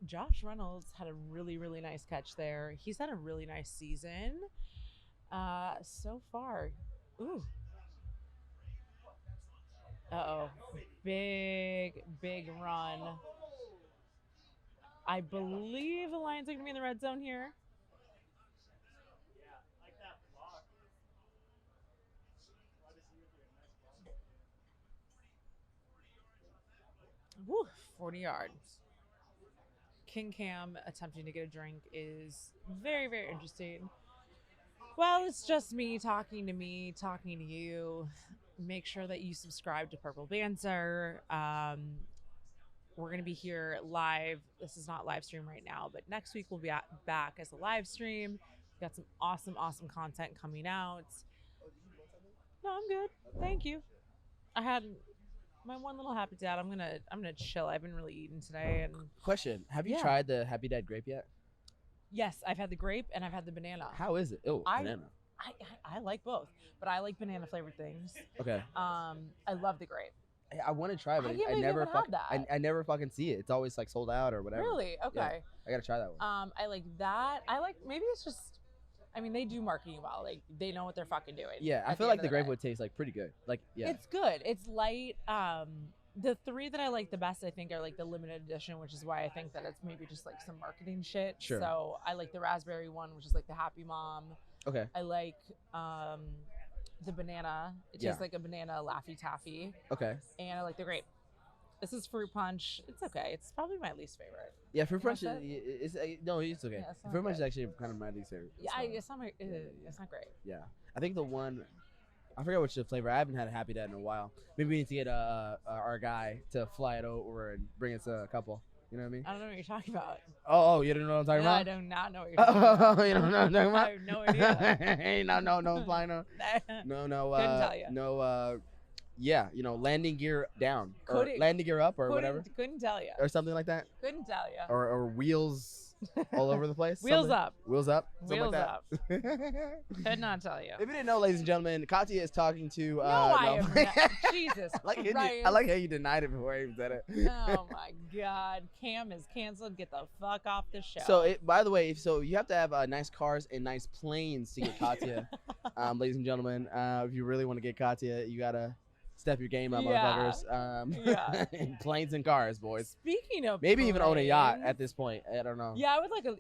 Josh Reynolds had a really, really nice catch there. He's had a really nice season so far. Ooh. Uh-oh. Big run. I believe the Lions are going to be in the red zone here. Woo, 40 yards. King Kam attempting to get a drink is very, very interesting. Well, it's just me talking to you. Make sure that you subscribe to Purple Banter. We're going to be here live. This is not live stream right now, but next week we'll be back as a live stream. We've got some awesome content coming out. No, I'm good. Thank you. I had my one little happy dad. I'm gonna chill. I've been really eating today. And question: have you tried the Happy Dad grape yet? Yes, I've had the grape and I've had the banana. How is it? Oh, banana. I like both, but I like banana flavored things. Okay. I love the grape. I want to try it, but I never fucking see it. It's always like sold out or whatever. Really? Okay. Yeah, I gotta try that one. I like that. Maybe it's just. I mean, they do marketing well. Like, they know what they're fucking doing. Yeah, I feel like the grape would taste like pretty good. Like, yeah. It's good. It's light. The three that I like the best, I think, are like the limited edition, which is why I think that it's maybe just like some marketing shit. Sure. So I like the raspberry one, which is like the Happy Mom. Okay. I like the banana. It tastes like a banana Laffy Taffy. Okay. And I like the grape. This is fruit punch. It's okay. It's probably my least favorite. Yeah, fruit punch is no, it's okay. Yeah, fruit punch is actually kind of my least favorite. Yeah, it's not great. Yeah, I think the one, I forget which flavor. I haven't had a Happy Dad in a while. Maybe we need to get our guy to fly it over and bring us a couple. You know what I mean? I don't know what you're talking about. Oh, you don't know what I'm talking about? I do not know what you're talking about. Oh, you don't know what I'm talking about? I have no idea. Hey, no, flying on. No. Couldn't tell you. No. Yeah, landing gear down or Couldn't- landing gear up or whatever, Couldn't tell you. or something like that, Couldn't tell you. or wheels all over the place. Wheels something. up. Wheels up. Something Wheels like up. that. Could not tell you. If you didn't know, ladies and gentlemen, Katia is talking to. I am not. Jesus I like how you denied it before I even said it. Oh my God, Cam is canceled. Get the fuck off the show. So, by the way, so you have to have nice cars and nice planes to get Katia, ladies and gentlemen. If you really want to get Katia, you gotta step your game up, motherfuckers. Planes and cars, boys. Speaking of maybe even own a yacht planes, at this point. I don't know. Yeah, I would like a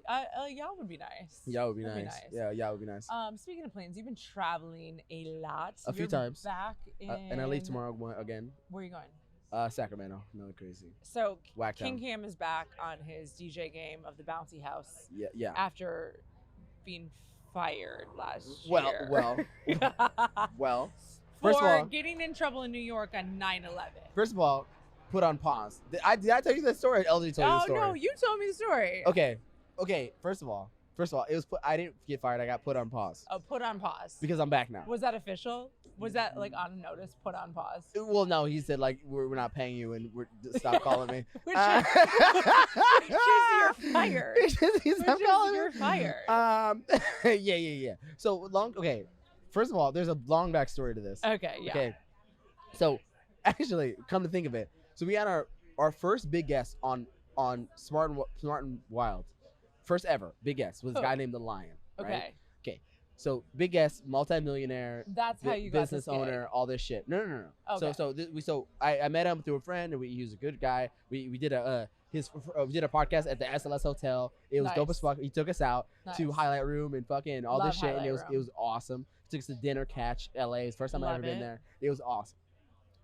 yacht would be nice. Yacht would be nice. Yeah, yacht would be nice. Speaking of planes, you've been traveling a lot. A few times. Back in, and I leave tomorrow again. Where are you going? Sacramento. Nothing crazy. So Whack King town. Kam is back on his DJ game of the Bouncy House. Yeah. After being fired last year. Well. First of all, getting in trouble in New York on 9/11. First of all, put on pause. Did I tell you that story? Or LG told you the story. Oh no, you told me the story. Okay. First of all, First of all, I didn't get fired. I got put on pause. Oh, put on pause. Because I'm back now. Was that official? Was that like on notice? Put on pause. Well, no, he said like we're not paying you and stop calling me. Which is you're fired. Stop calling you're fired. Yeah. So okay. First of all, there's a long backstory to this. Okay. Yeah. Okay. So actually, come to think of it, so we had our first big guest on Smart and Wild. First ever big guest was a guy named The Lion. Right? Okay. So big guest, multi-millionaire. That's how you got business owner, all this shit. No. Okay. So I met him through a friend, and he was a good guy. We did a podcast at the SLS Hotel. It was dope as fuck. He took us out to Highlight Room and fucking all this shit, and it was awesome. He took us to dinner, Catch, LA. It's the first time I've ever been there. It was awesome.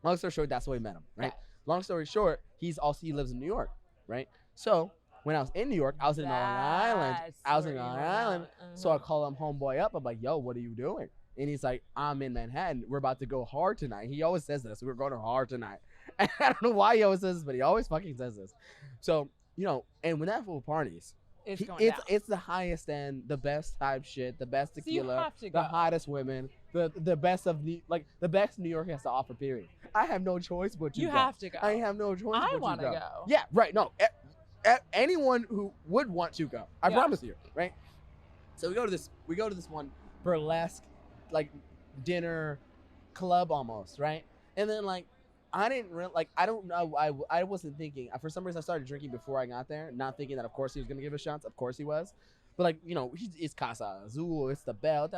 Long story short, that's where we met him, right? Yeah. Long story short, he lives in New York, right? So when I was in New York, I was in Long Island. So I call him homeboy up. I'm like, yo, what are you doing? And he's like, I'm in Manhattan. We're about to go hard tonight. He always says this. We're going hard tonight. And I don't know why he always says this, but he always fucking says this. So, and when that fool parties, it's the highest end, the best type shit, the best tequila, the hottest women, the best of the best New York has to offer, period. I have no choice but to go. You have to go. I have no choice but to go. I want to go. Yeah, right. No. Anyone who would want to go, I promise you, right? So we go to this one burlesque, like dinner club almost, right? And then I don't know, I wasn't thinking. For some reason, I started drinking before I got there, not thinking that of course he was gonna give us shots. Of course he was, but it's Casa Azul, it's the bell,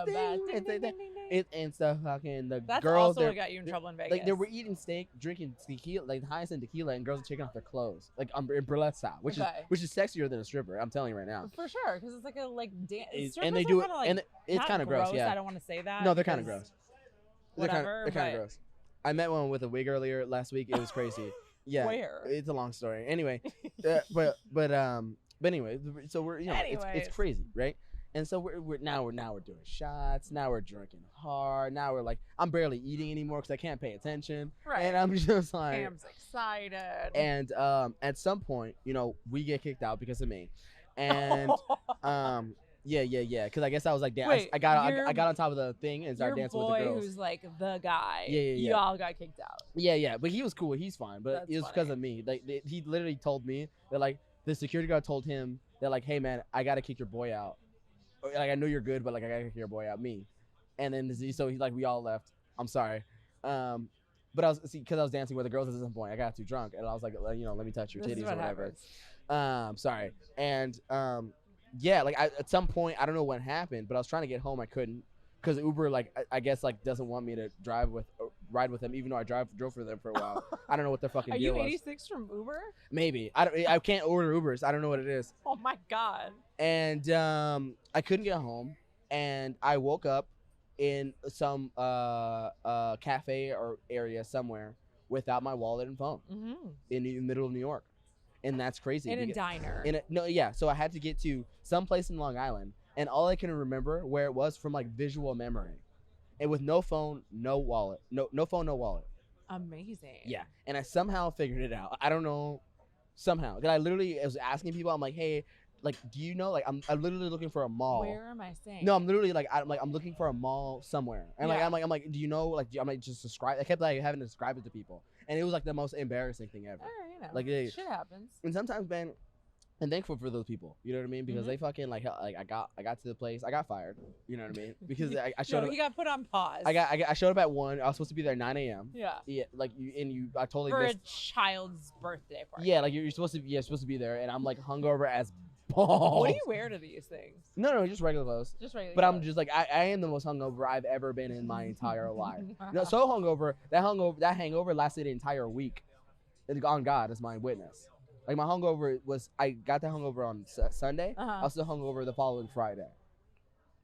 it's the fucking the That's girls. Also what got you in trouble in Vegas. Like they were eating steak, drinking tequila, like the highest end tequila, and girls are taking off their clothes, like in burlesque style, which is sexier than a stripper. I'm telling you right now. For sure, because it's like a dance. And they do it, and it's kind of gross. Yeah, I don't want to say that. No, they're kind of gross. Whatever. They're kind of gross. I met one with a wig earlier last week. It was crazy. Yeah. Where? It's a long story. Anyway, but anyway, so we're it's crazy, right? And so we're doing shots. Now we're drinking hard. Now we're like, I'm barely eating anymore because I can't pay attention. Right. And I'm just like, Cam's excited. And at some point, we get kicked out because of me. And yeah. Because I guess I was like, I got on top of the thing and started dancing with the girls. Your boy who's like the guy. Yeah. You all got kicked out. Yeah. But he was cool. He's fine. But it was because of me. Like he literally told me that the security guard told him that hey man, I gotta kick your boy out. I know you're good, but I gotta kick your boy out, me. And then so he's we all left. I'm sorry. But because I was dancing with the girls at some point, I got too drunk and I was like, let me touch your titties or whatever. Sorry. And at some point, I don't know what happened, but I was trying to get home, I couldn't, because Uber I guess doesn't want me to ride with them, even though I drove for them for a while. I don't know what their fucking deal was. Are you 86 from Uber? Maybe. I can't order Ubers. I don't know what it is. Oh my god. And I couldn't get home, and I woke up in some cafe or area somewhere without my wallet and phone in the middle of New York. And that's crazy. In a diner. So I had to get to some place in Long Island, and all I can remember where it was from visual memory, and with no phone, no wallet, no phone, no wallet. Amazing. Yeah, and I somehow figured it out. I don't know, somehow. Cause I literally was asking people. I'm like, hey, do you know? I'm literally looking for a mall. Where am I staying? No, I'm literally I'm looking for a mall somewhere. And I'm like, do you know? I'm just describe. I kept having to describe it to people, and it was the most embarrassing thing ever. Shit happens. And sometimes, man, I'm thankful for those people. You know what I mean? Because they fucking I got to the place. I got fired. You know what I mean? Because I showed up. He got put on pause. I showed up at 1. I was supposed to be there at 9 a.m. Yeah. Yeah. I totally for missed. A child's birthday party. Yeah. You're supposed to be there, and I'm hungover as balls. What do you wear to these things? No, just regular clothes. Just regular. But I'm just I am the most hungover I've ever been in my entire life. So hungover that hangover lasted an entire week. On God is my witness. My hungover was, I got that hungover on Sunday. I was still hungover the following Friday.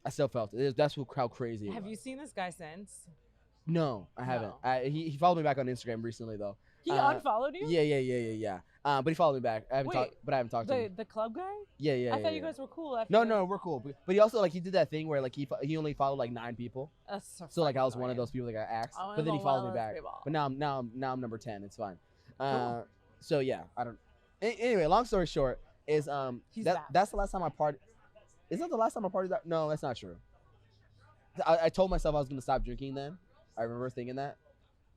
I still felt it. That's how crazy it was. Have you seen this guy since? No, I haven't. He followed me back on Instagram recently though. He unfollowed you? Yeah. But he followed me back. I haven't talked to him. The club guy? Yeah. I thought you guys were cool. No, we're cool. But he also he did that thing where he only followed 9 people. That's so I was one of those people that got axed. But then he followed me back. But now I'm number 10. It's fine. Cool. So yeah, I don't. Anyway, long story short is that's the last time I partied. Is that the last time I partied? No, that's not true. I told myself I was gonna stop drinking then. I remember thinking that.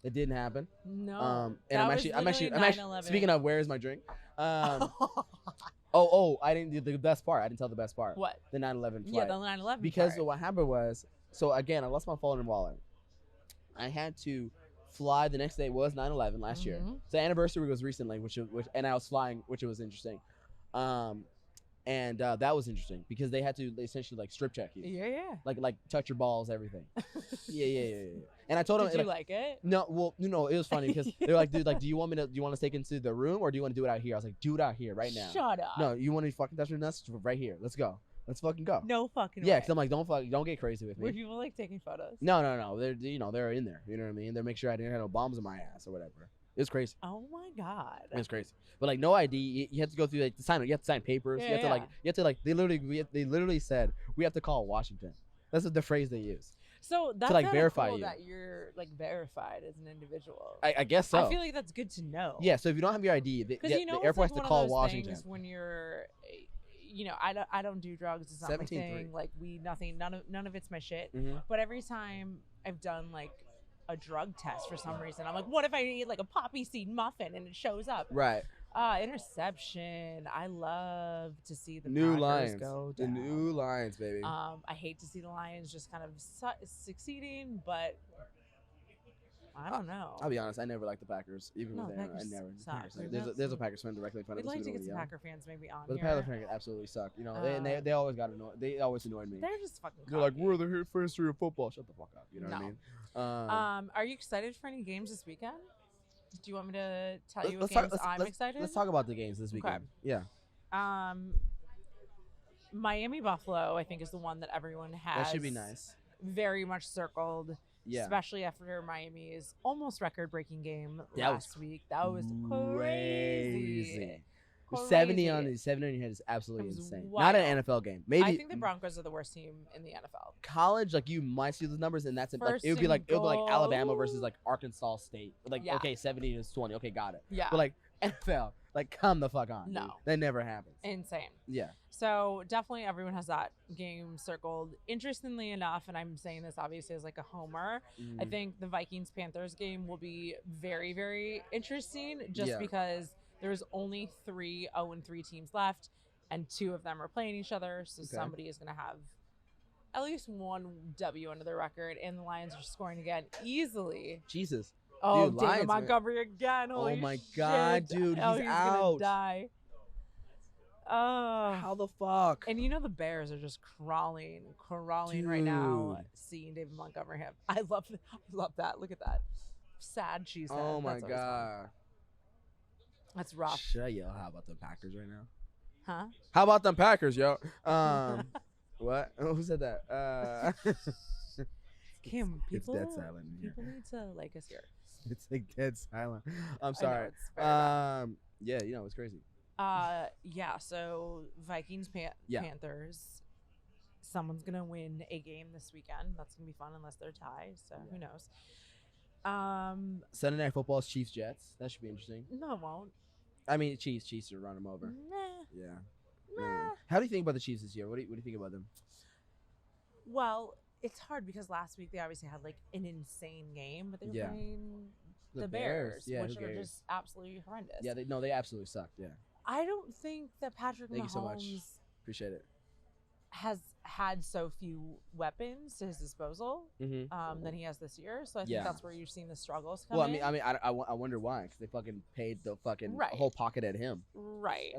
It didn't happen. No. And I'm actually speaking of where is my drink? I didn't do the best part. I didn't tell the best part. What? The 9/11 flight. Yeah, the 9/11 Because part. what happened was, so again, I lost my phone and wallet. I had to fly the next day. Was 9/11 last year. So the anniversary was recently, which and I was flying, which was interesting. And that was interesting because they essentially like strip check you. Yeah. Like touch your balls, everything. Yeah. And I told them. Did you like it? No, well, it was funny because they were like, dude, like, do you want us to take into the room or do you want to do it out here? I was like, do it out here right now. Shut up. No, you want to fucking touch your nuts right here? Let's go. Let's fucking go. No fucking Yeah, way. because I'm like, don't get crazy with me. Were people like taking photos? No. They're they're in there. You know what I mean? They're making sure I didn't have no bombs in my ass or whatever. It was crazy. Oh my god. It was crazy. But like no ID, you have to go through like you have to sign papers. Yeah, you have to they literally said we have to call Washington. That's the phrase they use. So that's to like verify cool you. that you're like verified as an individual. I guess so. I feel like that's good to know. Yeah. So if you don't have your ID, the airport has to call Washington. When you're, I don't do drugs. It's not my thing. Like none of it's my shit. Mm-hmm. But every time I've done like a drug test for some reason, I'm like, what if I eat like a poppy seed muffin and it shows up? Right. Interception. I love to see the new Packers Lions go down. The new Lions, baby. I hate to see the Lions just kind of succeeding, but I don't know. I'll be honest. I never liked the Packers, even with Aaron. I never. There's a Packers fan directly in front of us. We'd like to get some Packer fans maybe on but here. the Packers fans absolutely suck. They always got annoyed. They always annoyed me. They're just fucking. They're like, we're the first history of football. Shut the fuck up. You know what I mean? Are you excited for any games this weekend? Do you want me to tell you what games I'm excited? Let's talk about the games this weekend. Okay. Yeah. Miami Buffalo, I think, is the one that everyone has. That should be nice. Very much circled. Yeah. Especially after Miami's almost record-breaking game last week. That was crazy. 70 on your head is absolutely insane. Wild. Not an NFL game. Maybe I think the Broncos are the worst team in the NFL. College, like you might see those numbers, and that's it. Like it would be like Alabama versus like Arkansas State. Like okay, 70 to 20. Okay, got it. Yeah. But like NFL, like come the fuck on. No, dude. That never happens. Insane. Yeah. So definitely everyone has that game circled. Interestingly enough, and I'm saying this obviously as like a homer, I think the Vikings-Panthers game will be very, very interesting just because there's only 3 0-3 teams left, and 2 of them are playing each other. So somebody is going to have at least one W under their record, and the Lions are scoring again easily. Jesus. Oh, dude, David Lions, Montgomery again. Holy oh my shit. God, dude, he's out. Gonna die. How the fuck? And the Bears are just crawling right now, seeing David Montgomery. I love that. Look at that. Sad cheese. Oh my God. That's rough. Should I yell, how about the Packers right now? Huh? How about them Packers, yo? What? Who said that? Kim, people, it's dead silent in here. People need to like us here. It's like dead silent. I'm sorry. Yeah, it's crazy. Yeah, so Vikings, Panthers. Someone's going to win a game this weekend. That's going to be fun unless they're tied, so who knows. Sunday Night Football's Chiefs Jets. That should be interesting. No, it won't. I mean, Chiefs will run them over. Nah. Yeah. How do you think about the Chiefs this year? What do you think about them? Well, it's hard because last week they obviously had like an insane game, but they were playing the Bears, which are just absolutely horrendous. Yeah, they absolutely sucked. Yeah. I don't think that Patrick Thank Mahomes you so much. Appreciate it. has had so few weapons to his disposal than he has this year. So I think that's where you've seen the struggles come in. I wonder why, because they fucking paid the fucking whole pocket at him. Right.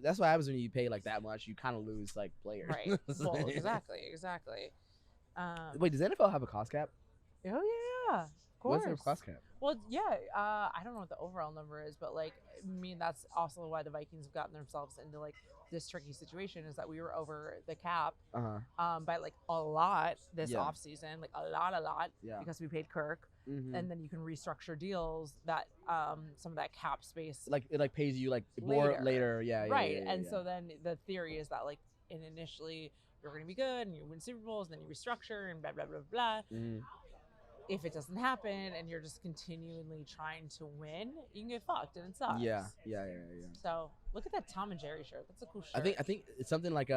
That's what happens when you pay like that much. You kind of lose like players. Right. Well, exactly. Wait, does NFL have a cost cap? Oh yeah. Of course. What's their cost cap? Well, yeah. I don't know what the overall number is, but like, that's also why the Vikings have gotten themselves into like this tricky situation, is that we were over the cap by like a lot this offseason, like a lot, because we paid Kirk, and then you can restructure deals that some of that cap space like it like pays you like more later. So then the theory is that like initially you're going to be good and you win Super Bowls, and then you restructure and blah blah blah blah. If it doesn't happen and you're just continually trying to win, you can get fucked, and it sucks. Yeah. So Look at that Tom and Jerry shirt. That's a cool shirt. I think it's something like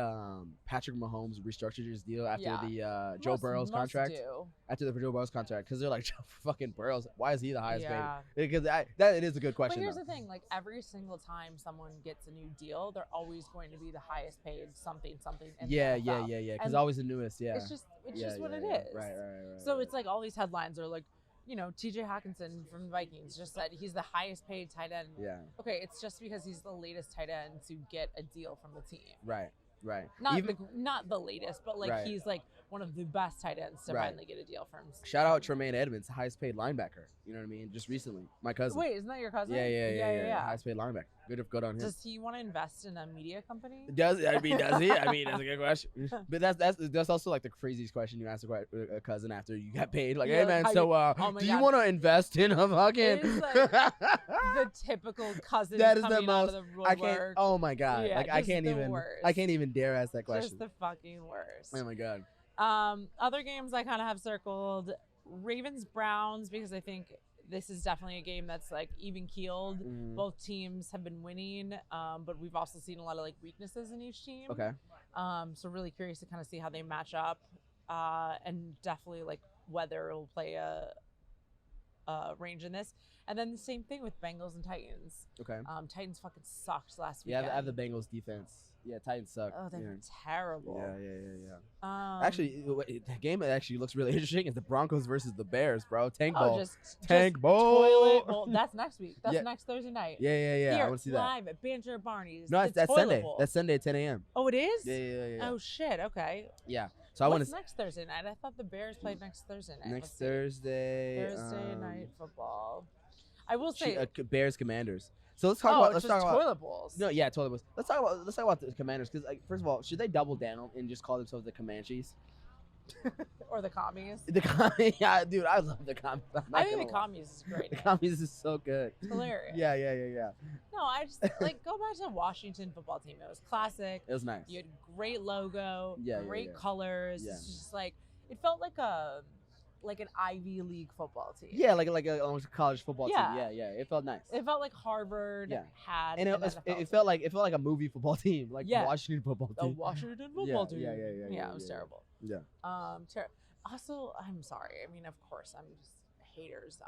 Patrick Mahomes restructured his deal after the Joe Burrow's most contract. do. After the Joe Burrow's contract, because they're like, fucking Burrow's. Why is he the highest Yeah. paid? Because that it is a good question. But here's though. the thing: like every single time someone gets a new deal, they're always going to be the highest paid something. In Yeah. the NFL. Because And always the newest. Yeah. It's just what it yeah. is. Right. So it's like all these headlines are like, T.J. Hawkinson from the Vikings just said he's the highest paid tight end. Yeah. Okay, it's just because he's the latest tight end to get a deal from the team. Right. Not the latest, but like Right. he's like one of the best tight ends to finally get a deal from. Shout out Tremaine Edmonds, highest paid linebacker. You know what I mean? Just recently, my cousin. Wait, isn't that your cousin? Yeah. Highest paid linebacker. Good on him. Does he want to invest in a media company? Does he? That's a good question. But that's also like the craziest question you ask a cousin after you got paid. Like, hey man, so do you want to invest in a fucking? It is like the typical cousin. That is coming the most. Out of the I can't. woodwork. Oh my god! Yeah, like I just can't the even. worst. I can't even dare ask that question. Just the fucking worst. Oh my god. Other games I kind of have circled: Ravens Browns, because I think this is definitely a game that's like even keeled. Both teams have been winning, but we've also seen a lot of like weaknesses in each team. Okay. So really curious to kind of see how they match up, and definitely like whether it'll play a range in this. And then the same thing with Bengals and Titans. Okay. Titans fucking sucked last week. Yeah, I have the Bengals defense. Yeah, Titans suck. Oh, they're terrible. Yeah. Actually, the game that actually looks really interesting is the Broncos versus the Bears, bro. Tank Bowl. Tank Bowl. Toilet bowl. That's next week. That's next Thursday night. Yeah. Here, I want to see that. live at Banter Barney's. No, that's Sunday. Bowl. That's Sunday at 10 a.m. Oh, it is? Yeah. Oh, shit. Okay. Yeah. So I want to. Next Thursday night? I thought the Bears played next Thursday night. Next Thursday. Thursday night football. I will say. Bears Commanders. So let's talk about. Let's talk about toilet bowls. No, yeah, toilet bowls. Let's talk about the Commanders because, like, first of all, should they double down and just call themselves the Comanches? Or the commies? Yeah, dude, I love the commies. I think the commies is great. The commies is so good. It's hilarious. Yeah. No, I just like go back to the Washington football team. It was classic. It was nice. You had great logo, great colors. Yeah. It's just like it felt like an Ivy League football team. Yeah, like a almost college football team. Yeah. Yeah. It felt nice. It felt like Harvard had, and it felt like a movie football team, like Washington football team. The Washington football team. Yeah, it was terrible. Yeah. Also, I'm sorry. I mean, of course, I'm just haters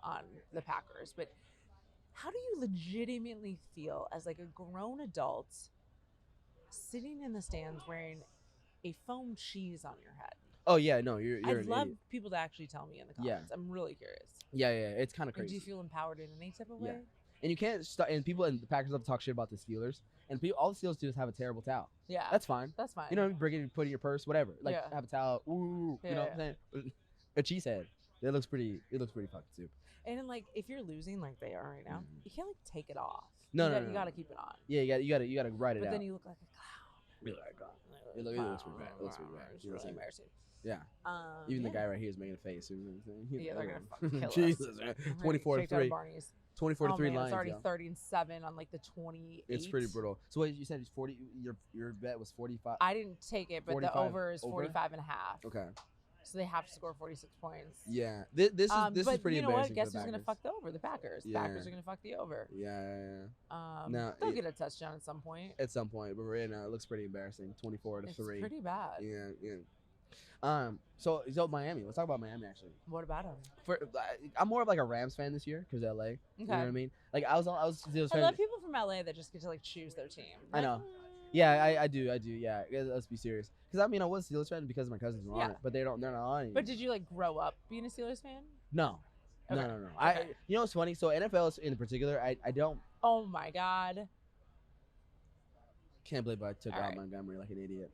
on the Packers, but how do you legitimately feel as like a grown adult sitting in the stands wearing a foam cheese on your head? Oh yeah, no, you're I'd an love idiot. people to actually tell me in the comments. I'm really curious. Yeah, it's kind of crazy. Do you feel empowered in any type of way? Yeah. And you can't and people in the Packers love to talk shit about the Steelers, and all the Steelers do is have a terrible towel. Yeah, that's fine. You know, bring it, put it in your purse, whatever. Like have a towel. Ooh, you know what I'm saying? A cheese head. It looks pretty fucking stupid. And then, like, if you're losing like they are right now, you can't like take it off. No, you gotta keep it on. Yeah, you gotta write it out. But then you look like a clown. You look like a clown. It looks pretty bad. It looks pretty bad. It's really embarrassing. Yeah. Even the guy right here is making a face. You know what I'm saying? Yeah, they're gonna fucking kill Jesus, us. man. 24-3. 24-3 Lions. It's already 30-7 on like the 28. It's pretty brutal. So what you said is 40. Your bet was 45. I didn't take it, but 45, the over is 45 and a half. Okay. So they have to score 46 points. Yeah. This is pretty but you know embarrassing. What? Guess who's gonna fuck the over? The Packers. Yeah. Packers are gonna fuck the over. Yeah. No, they'll get a touchdown at some point. But right now it looks pretty embarrassing. 24-3. It's pretty bad. Yeah. So Miami. Let's talk about Miami actually. What about them? I'm more of like a Rams fan this year because LA. Okay. You know what I mean? Like I was Steelers fan. I love people from LA that just get to like choose their team. I know. Yeah, I do. Yeah, let's be serious. Because I mean, I was a Steelers fan because my cousins were on it, but they're not on it. But did you like grow up being a Steelers fan? No. Okay. No. You know what's funny? So NFL in particular, I don't. Oh my God. Can't believe I took out Montgomery like an idiot.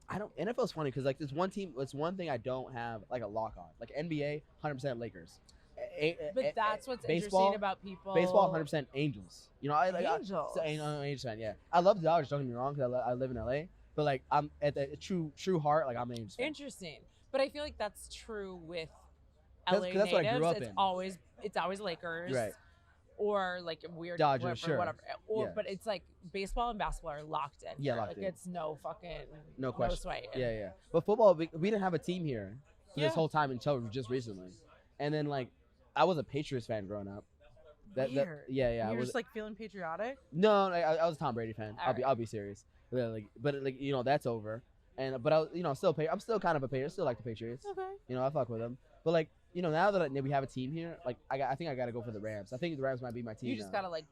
I don't. NFL's funny because like there's one team. It's one thing I don't have like a lock on. Like NBA, 100% Lakers. But that's what's baseball, interesting about people. Baseball, 100% Angels. You know, Angels. Angels fan. Yeah, I love the Dodgers. Don't get me wrong, because I live in LA. But like I'm at the true heart, like I'm an Angels fan. Interesting, but I feel like that's true with LA natives. That's what I grew up in. It's always Lakers. Right. Or like weird Dodgers, whatever. But it's like baseball and basketball are locked in. Yeah, locked in. It's no fucking no question. No sway. Yeah. But football, we didn't have a team here for this whole time until just recently. And then like I was a Patriots fan growing up. Weird. Yeah. You're just like feeling patriotic. No, I was a Tom Brady fan. All right. I'll be serious. But that's over. But I'm still kind of a Patriot. I still like the Patriots. Okay. I fuck with them. But like, now that we have a team here, like I think I gotta go for the Rams. I think the Rams might be my team. You just gotta like.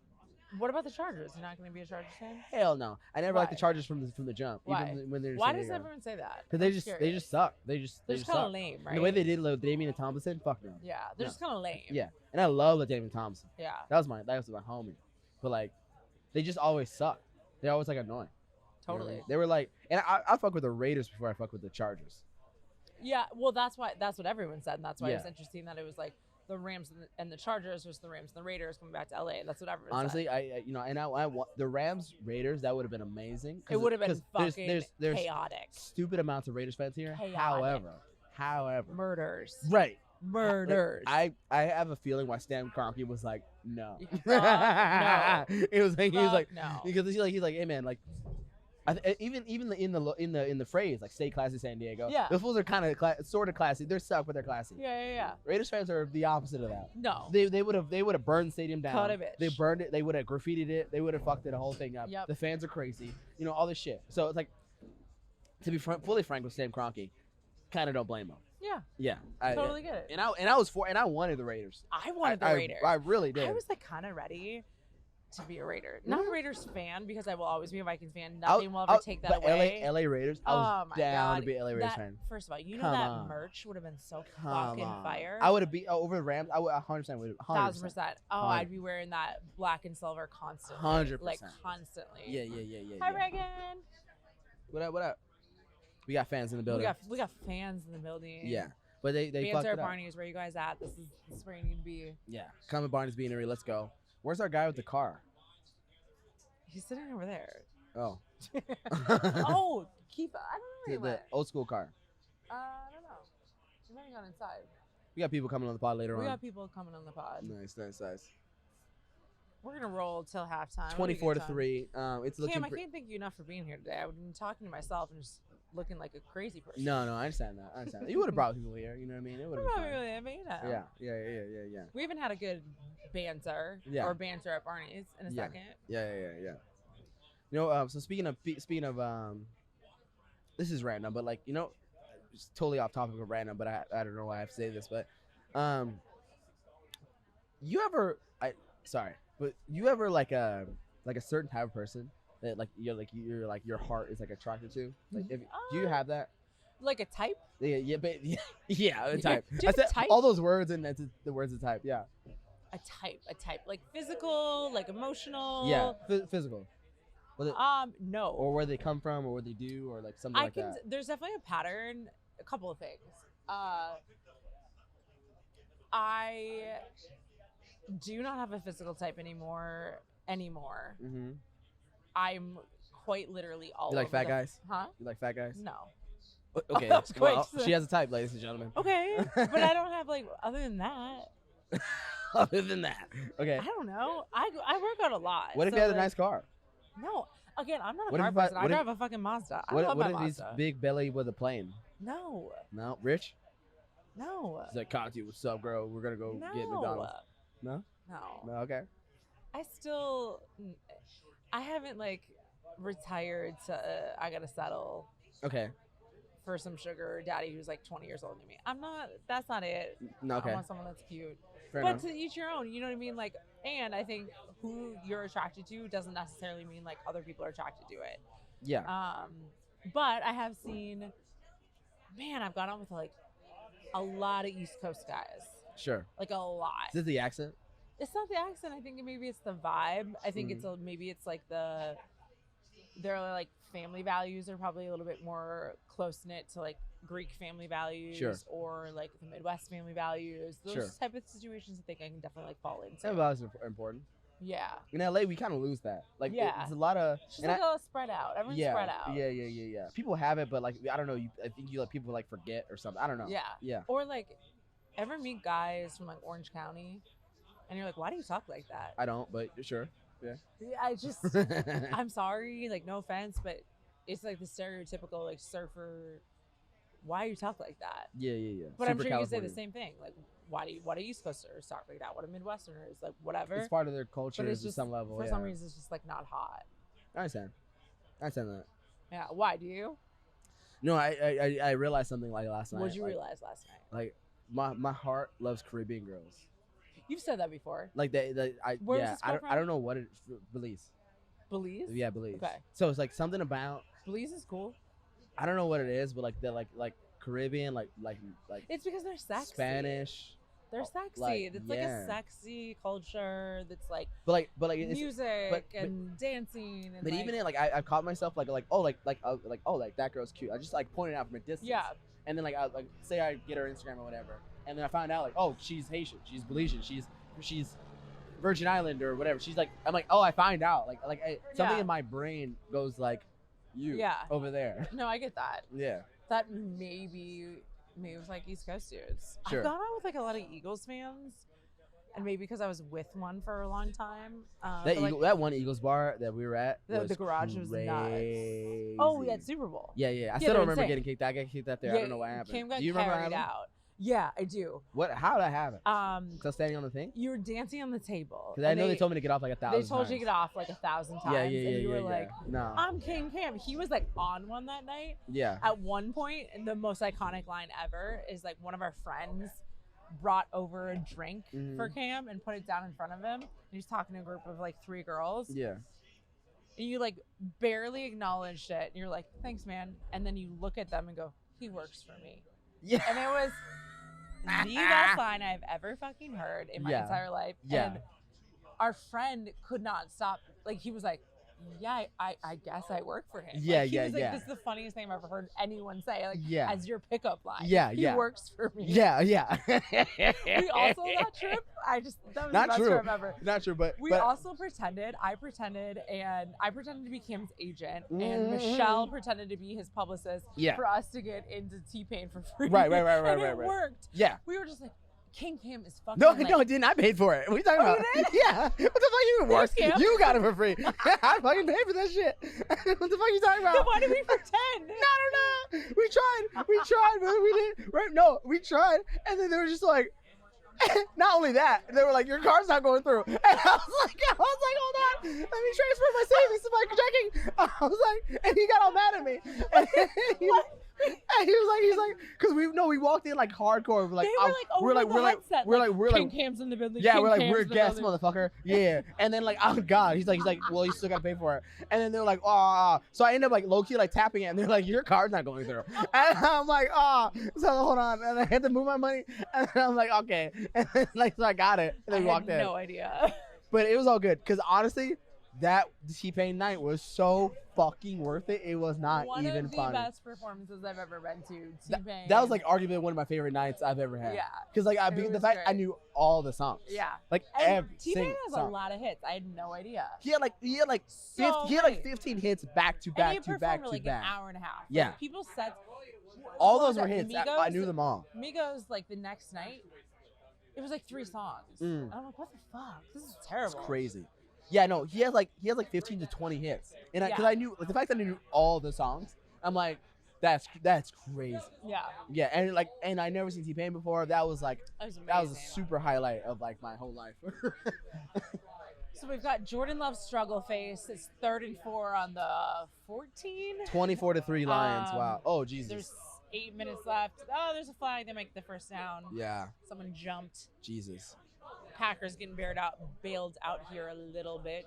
What about the Chargers? You're not gonna be a Chargers fan? Hell no. I never liked the Chargers from the jump. Why? Even when they're. Why does everyone say that? Because they just suck. They're just kind of lame, right? And the way they did Damian Tomlinson, fuck no. Yeah, they're just kind of lame. Yeah, and I love Damian Thompson. Yeah. That was my homie. But like, they just always suck. They're always like annoying. Totally. You know? They were like, and I fuck with the Raiders before I fuck with the Chargers. Yeah, well, that's what everyone said, and that's why it was interesting that it was like the Rams and the Chargers versus the Rams and the Raiders coming back to LA. That's what everyone Honestly, said. I want the Rams Raiders. That would have been amazing. It would have been fucking there's chaotic. Stupid amounts of Raiders fans here. Chaotic. However, murders. Right. Murders. I have a feeling why Stan Kroenke was like no. No. It was like he was like no. Because he's like hey man, like even in the phrase like stay classy San Diego. Yeah. The fools are kind of sort of classy. They're suck, but they're classy. Yeah. Raiders fans are the opposite of that. No. They would have burned the stadium down. Cut a bitch. They burned it. They would have graffitied it. They would have fucked the whole thing up. Yep. The fans are crazy. All this shit. So it's like, to be fully frank with Stan Kroenke, kind of don't blame him. Yeah. Yeah. Totally get it. And I wanted the Raiders. I wanted the Raiders. I really did. I was like kind of ready to be a Raider. Not a Raiders fan because I will always be a Vikings fan. Nothing will ever take that away. LA Raiders. I was down to be an LA Raiders fan. First of all, Come that on. merch would have been so fucking fire. I would have beat over the Rams. I would 100% would. 1,000%. Oh, I'd be wearing that black and silver constantly. 100%. Like constantly. Yeah. Hi, Reagan. What up? We got fans in the building. We got fans in the building. Yeah. But they fucked Banter, it up. Barney is where you guys at. This is where you need to be. Yeah. Come to Barney's Beanery. Let's go. Where's our guy with the car? He's sitting over there. Oh. Oh, keep. I don't know where he went. The old school car. I don't know. He might have gone inside. We got people coming on the pod later on. We got people coming on the pod. Nice. We're gonna roll till halftime. 24-3. It's looking. Cam, I can't thank you enough for being here today. I've been talking to myself and just looking like a crazy person. No, I understand that. You would have brought people here. You know what I mean? It would have been fun. Yeah. We haven't had a good banter or banter at Barney's in a second. Yeah. So speaking of this is random, but like it's totally off topic of random, but I don't know why I have to say this, but you ever like a certain type of person that like your heart is like attracted to? Like do you have that? Like a type? Yeah, but yeah, a type. Do you have a type? All those words and that's the words of type. Yeah. A type, like physical, like emotional. Yeah, physical. No. Or where they come from, or what they do, or like something like that. There's definitely a pattern. A couple of things. I do not have a physical type anymore. Mm-hmm. I'm quite literally all. You like fat guys? Huh? You like fat guys? No. Okay. Well, she has a type, ladies and gentlemen. Okay, but I don't have like other than that. Other than that, okay. I don't know. I work out a lot. What if you had a nice car? No. Again, I'm not a car person. I drive a fucking Mazda. I love my Mazda. What if he's big belly with a plane? No. No. Rich? No. He's like, Katia, what's up, girl? We're gonna go get McDonald's. No. No. Okay. I haven't like retired to I gotta settle. Okay. For some sugar daddy who's like 20 years older than me. That's not it. No, okay. I want someone that's cute. Fair but enough. To each your own, you know what I mean? Like, and I think who you're attracted to doesn't necessarily mean like other people are attracted to it. Yeah. But I have seen, man, I've gone on with like a lot of East Coast guys. Sure. Like a lot. Is it the accent? It's not the accent. I think maybe it's the vibe. I think maybe it's like their like family values are probably a little bit more close knit to like Greek family values, sure, or like the Midwest family values. Those type of situations I think I can definitely like fall into. Family values are important. Yeah. In LA, we kind of lose that. Like, it's a lot of. It's just like a spread out. Everyone's spread out. Yeah. People have it, but like I don't know. I think people like forget or something. I don't know. Yeah. Or like, ever meet guys from like Orange County, and you're like, why do you talk like that? I don't, but sure. Yeah. I'm sorry, like no offense, but it's like the stereotypical like surfer. Why you talk like that? Yeah. But I'm sure you say the same thing. Like, why do East Coasters talk like that? What do Midwesterners like? Whatever. It's part of their culture But it's to just some level. For some reason, it's just like not hot. I understand that. Yeah. Why do you? No, I realized something like last night. What'd you realize last night? Like my heart loves Caribbean girls. You've said that before. Like I don't know what Belize. Belize? Yeah, Belize. Okay. So it's like something about Belize is cool. I don't know what it is, but like they're like Caribbean, like it's because they're sexy. Spanish. They're sexy. Like, it's like a sexy culture that's like but like music and dancing and but like, even in like I've caught myself like that girl's cute. I just like pointed out from a distance. Yeah. And then like I like say I get her Instagram or whatever, and then I find out like, oh, she's Haitian, she's Belizean, she's Virgin Island or whatever. She's like, I'm like, oh, I find out something in my brain goes like, you over there. No, I get that. Yeah. That maybe it was like East Coast dudes. Sure. I've gone out with like a lot of Eagles fans, and maybe because I was with one for a long time. That one Eagles bar that we were at, the garage was nuts. Oh, we had Super Bowl. Yeah. I still don't remember getting kicked out. I got kicked out there. I don't know what happened. Cam got Do you remember carried out. Yeah, I do. How did that happen? Still standing on the thing? You were dancing on the table. Because I know they told me to get off like 1,000 times. They told you to get off like 1,000 times. Yeah. And you were like, no. I'm King Kam. He was like on one that night. Yeah. At one point, and the most iconic line ever is like one of our friends brought over a drink for Cam and put it down in front of him. And he's talking to a group of like 3 girls. Yeah. And you like barely acknowledged it. And you're like, thanks, man. And then you look at them and go, he works for me. Yeah. And it was the best line I've ever fucking heard in my entire life. Yeah. And our friend could not stop. Like, he was like, yeah, I guess I work for him. Yeah, like, he was like, yeah. This is the funniest thing I've ever heard anyone say. Like, yeah. as your pickup line. Yeah, he works for me. Yeah. We also that trip. That was not the best true. trip ever. Not true, but we also pretended. I pretended to be Kim's agent, and Michelle pretended to be his publicist. Yeah. For us to get into T-Pain for free. Right. And it worked. Yeah. We were just like, King Kam is fucking. No, it didn't. I paid for it. What are you talking about? You did? Yeah. What the fuck you work? Cam. You got it for free. I fucking paid for that shit. What the fuck are you talking about? Then why did we pretend? No. We tried, but we didn't. Right? No, we tried, and then they were just like. Not only that, they were like, your card's not going through. And I was like, hold on, let me transfer my savings to my checking. I was like, and he got all mad at me. And he was like, because we walked in like hardcore. We're King Kam's in the building. Yeah, King we're Kam's guests, motherfucker. Yeah. And then like, oh God, he's like, well, you still gotta pay for it. And then they're like, oh. So I end up like low key like tapping it, and they're like, your card's not going through. And I'm like, oh. So hold on, and I had to move my money, and then I'm like, okay. And then, like, so I got it, and then we walked in. No idea. But it was all good, because honestly, that T-Pain night was so fucking worth it. It was not even funny. One of the best performances I've ever been to. T-Pain. That was like arguably one of my favorite nights I've ever had. Yeah. Because like the fact I knew all the songs. Yeah. Like and every T-Pain single has song. a lot of hits. I had no idea. He had like 15 hits back to back to back to like back. An hour and a half. Yeah. Like, people said all those were hits. I knew them all. Migos like the next night. It was like 3 songs. And I'm like, what the fuck? This is terrible. It's crazy. Yeah, no, he has like 15 to 20 hits, and because I knew like, the fact that I knew all the songs, I'm like, that's crazy. Yeah. Yeah, and I never seen T-Pain before. That was like that was a super highlight of like my whole life. So we've got Jordan Love's Struggle Face. It's 3rd and 4 on the 14. 24-3 Lions. Wow. Oh Jesus. There's 8 minutes left. Oh, there's a flag. They make the first down. Yeah. Someone jumped. Jesus. Packers getting bailed out here a little bit.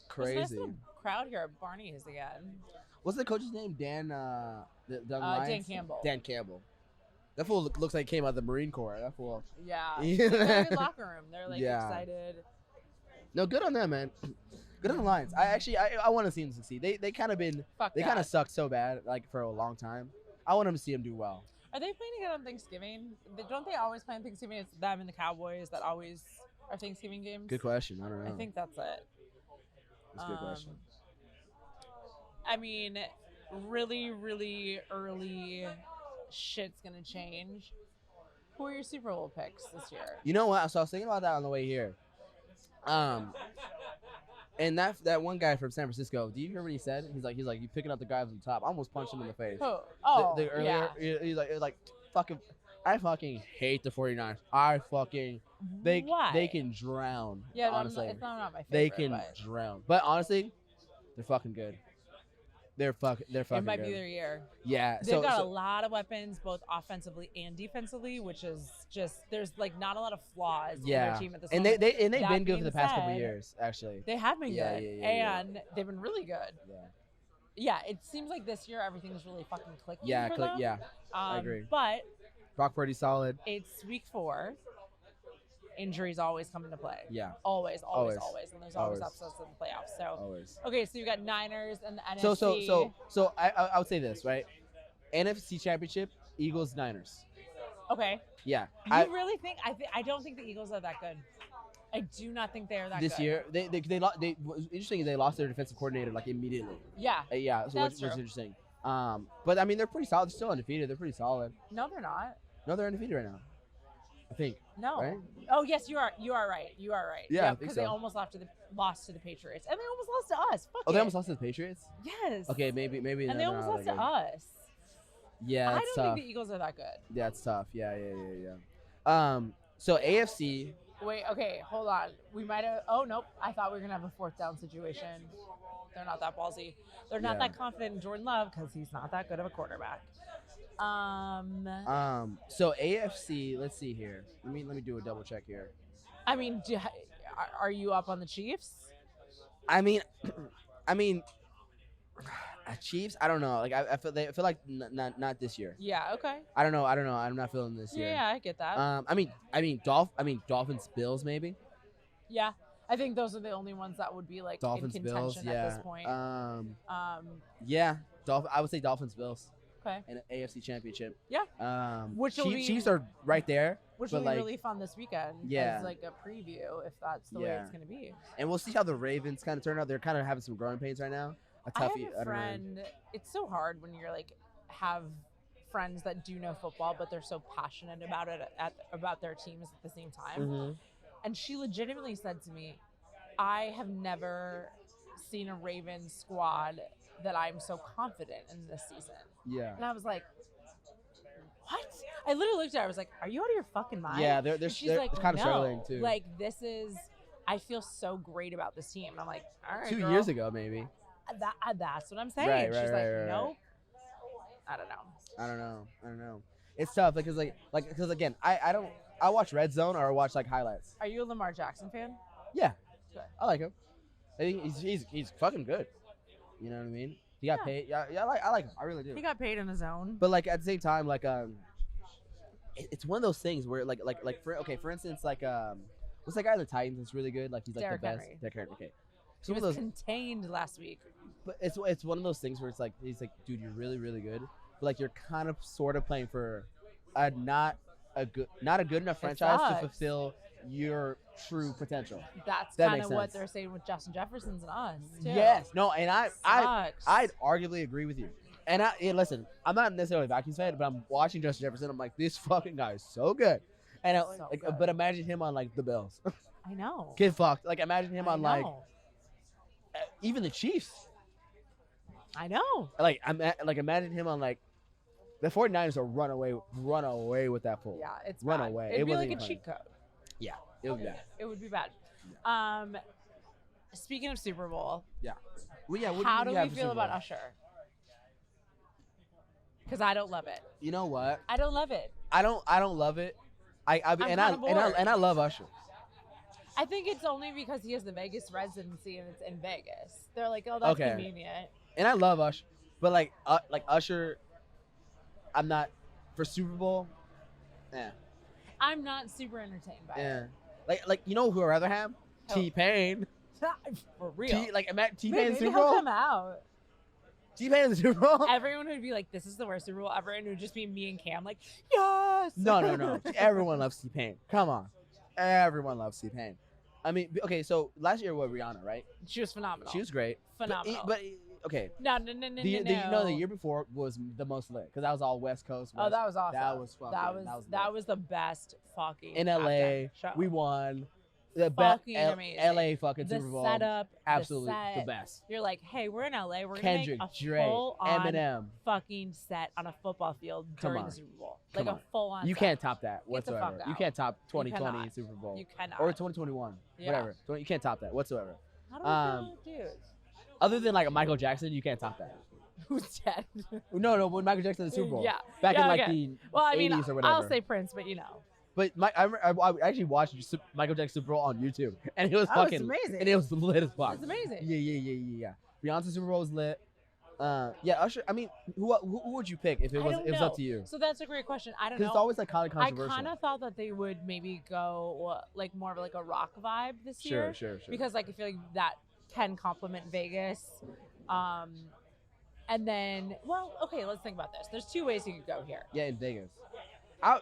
Crazy. There's a nice little crowd here at Barney's again. What's the coach's name? Dan Campbell. Dan Campbell. That fool looks like he came out of the Marine Corps. That fool. Yeah. They're in a good locker room. They're like excited. No, good on them, man. Good on the Lions. I want to see them succeed. They kind of been they kind of sucked so bad like for a long time. I want them to see them do well. Are they playing again on Thanksgiving? Don't they always play on Thanksgiving? It's them and the Cowboys that always are Thanksgiving games. Good question. I don't know. I think that's it. That's a good question. I mean, really, really early shit's gonna change. Who are your Super Bowl picks this year? You know what? So I was thinking about that on the way here. And that one guy from San Francisco, do you hear what he said? He's like, you picking up the guy from the top. I almost punched him in the face. Who? Oh, earlier, he's like, fucking I fucking hate the 49ers. I fucking they Why? can drown. Yeah, honestly, it's not my favorite. they can drown. But honestly, they're fucking good. They're fucking It might good. be their year. Yeah, They've got a lot of weapons, both offensively and defensively, which is just there's like not a lot of flaws in their team at this and moment. they've That been good for being the past couple said, years, actually. They have been good, Yeah. and they've been really good. Yeah, it seems like this year everything's really fucking clicking. For them. Yeah. I agree. But Brock Purdy's solid. it's week 4. Injuries always come into play. Yeah. Always. And there's always upsets in the playoffs. So Always. Okay, so you got Niners and the NFC. So I would say this, right? NFC Championship, Eagles, Niners. Okay. Yeah. You really think? I don't think the Eagles are that good. I do not think they are that this good. year. They what's interesting is they lost their defensive coordinator like immediately. Yeah. Yeah. So That's which is true. interesting. But I mean they're pretty solid. They're still undefeated. They're pretty solid. No, they're not. No, they're undefeated right now. I think. No. Right? Oh yes, you are. You are right. Yeah, because they almost lost to the Patriots, and they almost lost to us. Fuck they it. almost lost to the Patriots. Yes. Okay, maybe. And they almost lost to us. Yeah, I that's don't tough. think the Eagles are that good. Yeah, it's tough. Yeah. So AFC. Wait. Okay. Hold on. We might have. Oh nope. I thought we were gonna have a 4th down situation. They're not that ballsy. They're not that confident in Jordan Love because he's not that good of a quarterback. So AFC. Let's see here. Let me do a double check here. I mean, are you up on the Chiefs? I mean, Chiefs. I don't know. Like I feel like not this year. Yeah. Okay. I don't know. I'm not feeling this year. Yeah, I get that. I mean Dolphins, Bills, maybe. Yeah, I think those are the only ones that would be like Dolphins, in contention Bills, at this point. Yeah. I would say Dolphins, Bills. Okay. In an AFC Championship. Yeah. Which will be, Chiefs are right there. Which will be really fun this weekend. Yeah. As like a preview, if that's the way it's gonna be. And we'll see how the Ravens kind of turn out. They're kind of having some growing pains right now. I have a friend. It's so hard when you're like have friends that do know football, but they're so passionate about it about their teams at the same time. Mm-hmm. And she legitimately said to me, "I have never seen a Ravens squad that I'm so confident in this season." Yeah. And I was like, "What?" I literally looked at her. I was like, "Are you out of your fucking mind?" Yeah, they're like, kind of no. struggling too. Like this is, I feel so great about this team. And I'm like, all right, 2 girl. years ago maybe. That's what I'm saying. Right, She's right. Nope. I don't know. It's tough because because again, I watch Red Zone or I watch like highlights. Are you a Lamar Jackson fan? Yeah. Good. I like him. I think he's fucking good. You know what I mean? He got paid. Yeah, I like him. I really do. He got paid in his own. But like at the same time, like it's one of those things where for instance, like what's that guy in the Titans that's really good? Like he's like Derrick the best. Henry. Derrick Henry. Okay. He was contained last week. But it's one of those things where it's like he's like, dude, you're really really good, but like you're kind of sort of playing for not a good enough franchise to fulfill your true potential. That's that kind of what they're saying with Justin Jefferson's and us too. Yes, no, and I'd arguably agree with you. And listen, I'm not necessarily a Vikings fan, but I'm watching Justin Jefferson. I'm like, this fucking guy is so good. And good. But imagine him on like the Bills. I know. Get fucked. Like imagine him on like know. Even the Chiefs. I know. Like imagine him on like the 49ers will run away with that pull. Yeah, it's run bad. away. It'd be like a cheat code. Yeah, it would be bad. It would be bad. Speaking of Super Bowl. Yeah. Well, yeah. How do we feel about Usher? Because I don't love it. You know what? I don't love it. I don't love it. I love Usher. I think it's only because he has the Vegas residency and it's in Vegas. They're like, oh, that's convenient. And I love Usher, but like Usher, I'm not for Super Bowl. Yeah. I'm not super entertained by it. Like you know who I'd rather have? T-Pain. For real. T-Pain Super Maybe Bowl. he'll come out. T-Pain in the Super Bowl. Everyone would be like, "This is the worst Super Bowl ever," and it would just be me and Cam, like, "Yes." No. Everyone loves T-Pain. Come on, everyone loves T-Pain. I mean, okay, so last year was Rihanna, right? She was phenomenal. She was great. Phenomenal. But okay. No. The year before was the most lit because that was all West Coast. Oh, that was awesome. That was fucking. That was the best fucking in LA. We won. fucking amazing. LA fucking the Super Bowl. Setup, Absolutely the the best. You're like, hey, we're in LA. We're Kendrick, gonna make a Drake, full-on Eminem. fucking set on a football field during the Super Bowl. Like a full-on. You set. can't top that Get the whatsoever. fuck You out. can't top You 2020 cannot. Super Bowl. You cannot. Or 2021. Yeah. Whatever. You can't top that whatsoever. How do we feel, dude? Other than like a Michael Jackson, you can't top that. Who's dead? No, when Michael Jackson did the Super Bowl. Yeah. Back in like okay. the well, I mean, 80s or whatever. I'll say Prince, but you know. But I actually watched Michael Jackson Super Bowl on YouTube, and it was fucking amazing. and it was lit as fuck. It's amazing. Yeah. Beyonce Super Bowl was lit. Yeah, Usher. I mean, who would you pick if it was up to you? So that's a great question. I don't know. Because it's always like kind of controversial. I kind of thought that they would maybe go like more of like a rock vibe this year. Sure. Because like I feel like that can complement Vegas. And then, well, okay, let's think about this. There's two ways you could go here. Yeah, in Vegas.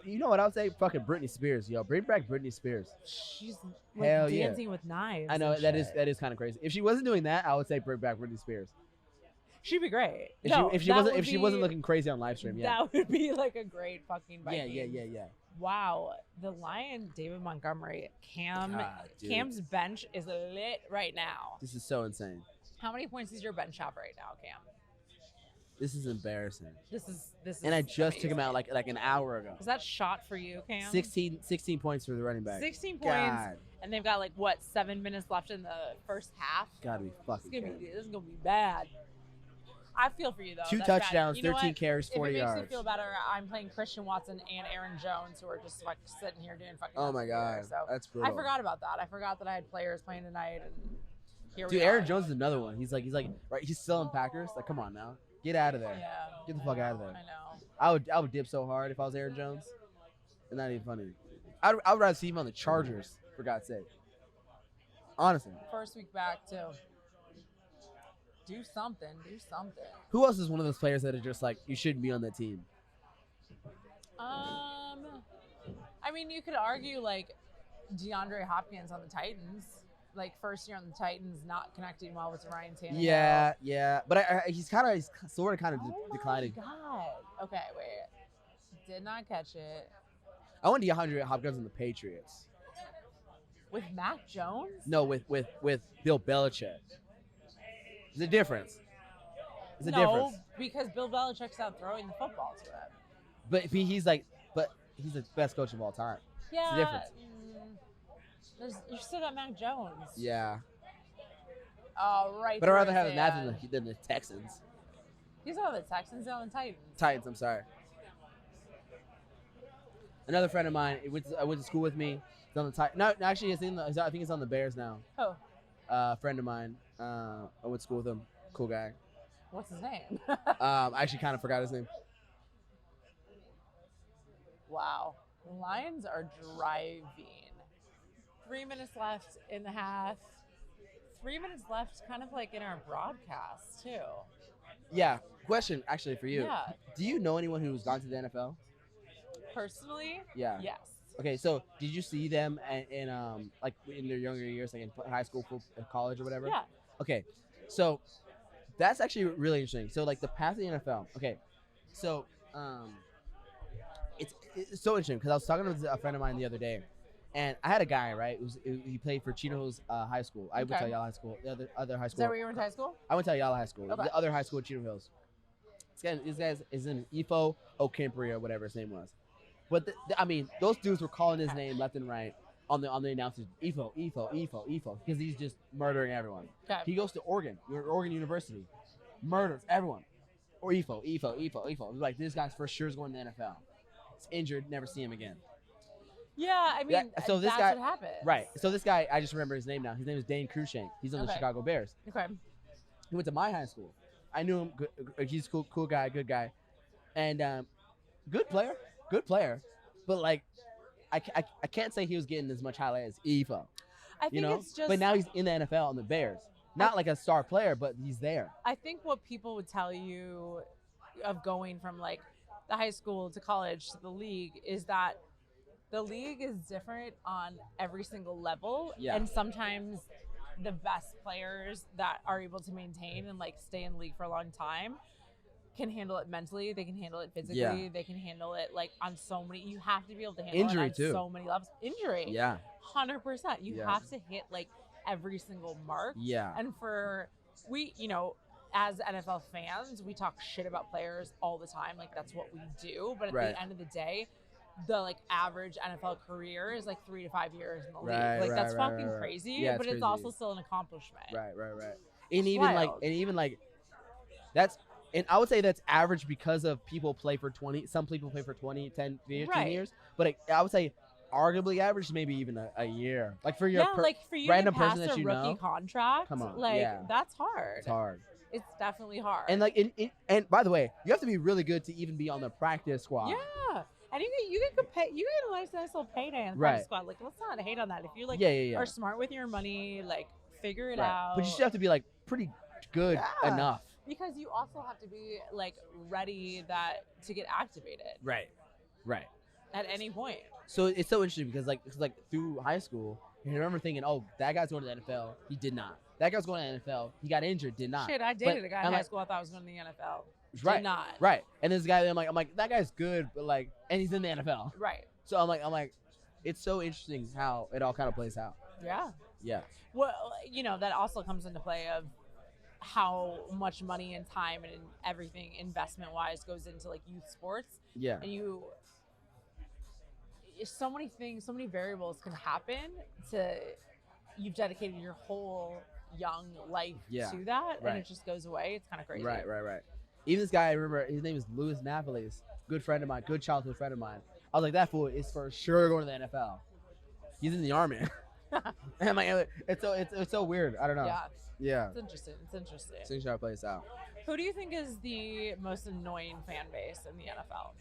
You know what I would say? Fucking Britney Spears, yo. Bring back Britney Spears. She's like Hell dancing with knives. I know that is kind of crazy. If she wasn't doing that, I would say bring back Britney Spears. She'd be great. If she wasn't looking crazy on live stream, yeah. That would be like a great fucking Viking. Yeah. Wow, the Lion, David Montgomery, Cam's bench is lit right now. This is so insane. How many points is your bench have right now, Cam? This is embarrassing. This is. And I just took him out like an hour ago. Was that shot for you, Cam? 16 points for the running back. 16 points. God. And they've got like what 7 minutes left in the first half. Gotta be fucking. This is gonna be bad. I feel for you though. 2 That's touchdowns, bad. 13 carries, 40 yards. If it makes you feel better, I'm playing Christian Watson and Aaron Jones, who are just like sitting here doing fucking. Oh my god, so that's brutal. I forgot about that. I forgot that I had players playing tonight, and here we Dude, are. Aaron Jones is another one. He's like right. He's still in Packers. Like, come on now, get out of there. Yeah. Get the fuck out of there. I know. I would dip so hard if I was Aaron Jones. It's not even funny. I would rather see him on the Chargers, for God's sake. Honestly. First week back too. Do something. Who else is one of those players that are just like, you shouldn't be on that team? I mean, you could argue like DeAndre Hopkins on the Titans. Like first year on the Titans, not connecting well with Ryan Tannehill. Yeah. But he's sort of declining. Oh my God. Okay, wait. Did not catch it. I want DeAndre Hopkins on the Patriots. With Mac Jones? No, with Bill Belichick. There's a difference. No, because Bill Belichick's out throwing the football to him. But he's the best coach of all time. Yeah. It's the difference. You still got Mac Jones. Yeah. Oh, right. But I'd rather have that than the Texans. He's not on the Texans, he's on the Titans. Titans, I'm sorry. Another friend of mine, went to school with me. He's on the Titans. No, actually, I think he's on the Bears now. Oh. Friend of mine. I went to school with him. Cool guy. What's his name? I actually kind of forgot his name. Wow. Lions are driving. 3 minutes left in the half. 3 minutes left, kind of like in our broadcast, too. Yeah. Question, actually, for you. Yeah. Do you know anyone who's gone to the NFL? Personally? Yeah. Yes. Okay, so did you see them in their younger years, like in high school, college, or whatever? Yeah. Okay, so that's actually really interesting. So like the path to the NFL. Okay, so it's so interesting because I was talking to a friend of mine the other day, and I had a guy, right? He played for Chino Hills High School. I went to Ayala High School. The other high school. Is that where you went to high school? I went to Ayala High School. Okay. The other high school at Chino Hills. This guy is in Ifo O'Kimpri or whatever his name was. But I mean, those dudes were calling his name left and right on the announcers. Ifo, because he's just murdering everyone. Okay. He goes to Oregon University, murders everyone. Or Ifo. Like, this guy's for sure is going to the NFL. He's injured, never see him again. Yeah, I mean, so this that's guy, what happens. Right. So this guy, I just remember his name now. His name is Dane Cruikshank. He's on the Chicago Bears. Okay. He went to my high school. I knew him. He's a cool guy, good guy, and good player. But like, I can't say he was getting as much highlight as Ifo. I think it's just. But now he's in the NFL on the Bears. Not like a star player, but he's there. I think what people would tell you of going from like the high school to college to the league is that the league is different on every single level. Yeah. And sometimes the best players that are able to maintain and like stay in the league for a long time can handle it mentally. They can handle it physically. Yeah. They can handle it like on so many. You have to be able to handle Injury, it on too. so many levels. Injury. Yeah. 100%. You Yeah. have to hit like every single mark. Yeah. And as NFL fans, we talk shit about players all the time. Like that's what we do. But at the end of the day, the like average NFL career is like 3 to 5 years in the league. Like that's fucking crazy. Yeah, but it's crazy. also still an accomplishment. Right. And even like that's, and I would say that's average because of people play for 20. Some people play for 20, 10, 15 years. But I would say arguably average maybe even a year. Like for your like for you random to pass person that you rookie know. contract, Come on, like yeah. that's hard. It's hard. It's definitely hard. And like and by the way, you have to be really good to even be on the practice squad. Yeah. And you get a nice little payday on the practice squad. Like let's not hate on that. If you like are smart with your money, like figure it out. But you still have to be like pretty good enough. Because you also have to be like ready to get activated. Right. At any point. So it's so interesting because like through high school, I remember thinking, oh, that guy's going to the NFL. He did not. That guy's going to the NFL. He got injured. Did not. Shit, I dated a guy in high school I thought was going to the NFL. Right. Did not. Right. And this guy, I'm like, that guy's good, but like, and he's in the NFL. Right. So I'm like, it's so interesting how it all kind of plays out. Yeah. Yeah. Well, that also comes into play of how much money and time and everything investment-wise goes into like youth sports. Yeah. And so many things, so many variables can happen you've dedicated your whole young life to that, and it just goes away. It's kind of crazy. Right. Even this guy, I remember his name is Louis Napoles, good friend of mine, good childhood friend of mine. I was like, that fool is for sure going to the NFL. He's in the Army. And I'm like, it's so weird. I don't know. Yeah. It's interesting. Seeing how it plays out. Who do you think is the most annoying fan base in the NFL?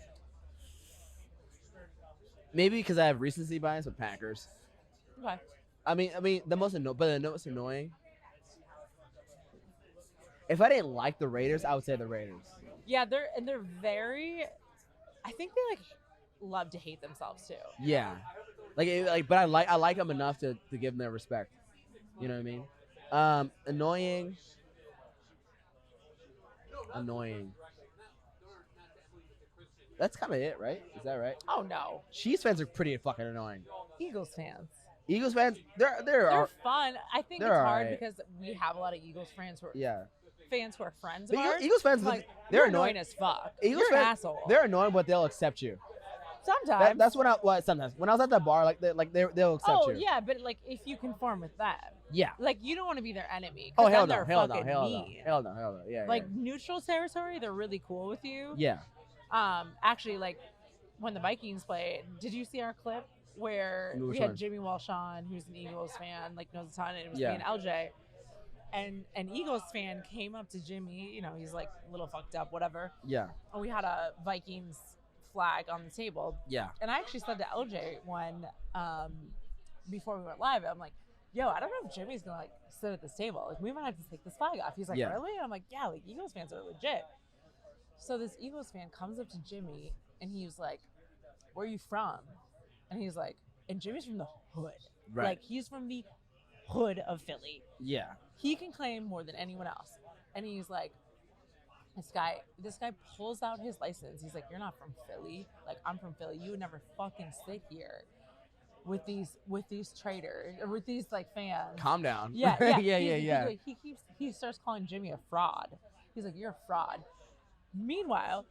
Maybe because I have recency bias with Packers. Okay. I mean the most annoying. If I didn't like the Raiders, I would say the Raiders. Yeah, they're very. I think they like love to hate themselves too. Yeah, but I like them enough to give them their respect. You know what I mean? Annoying. That's kind of it, right? Is that right? Oh no. Chiefs fans are pretty fucking annoying. Eagles fans, they're fun. I think it's hard because we have a lot of Eagles fans who are fans who are friends of ours. Eagles fans, like, they're annoying as fuck. Eagles You're fans, an asshole. They're annoying, but they'll accept you. Sometimes. That's sometimes when I was at the bar, they'll accept you. Oh yeah, but like if you conform with them. Yeah. Like you don't want to be their enemy. Oh hell no, hell no. Yeah. Like neutral territory, they're really cool with you. Yeah. Actually, like when the Vikings played, did you see our clip where we had Jimmy Walsh on, who's an Eagles fan, like knows a ton, and it was me and LJ. And an Eagles fan came up to Jimmy, he's like a little fucked up, whatever. Yeah. And we had a Vikings flag on the table. Yeah. And I actually said to LJ before we went live, I'm like, yo, I don't know if Jimmy's gonna like sit at this table. Like we might have to take this flag off. He's like, really? And I'm like, yeah, like Eagles fans are legit. So this Eagles fan comes up to Jimmy and he was like, where are you from? And he's like, and Jimmy's from the hood. Right. Like he's from the hood of Philly. Yeah. He can claim more than anyone else. And he's like, this guy pulls out his license. He's like, you're not from Philly. Like, I'm from Philly. You would never fucking sit here with these traitors or with these like fans. Calm down. Yeah. Yeah. He starts calling Jimmy a fraud. He's like, you're a fraud. Meanwhile,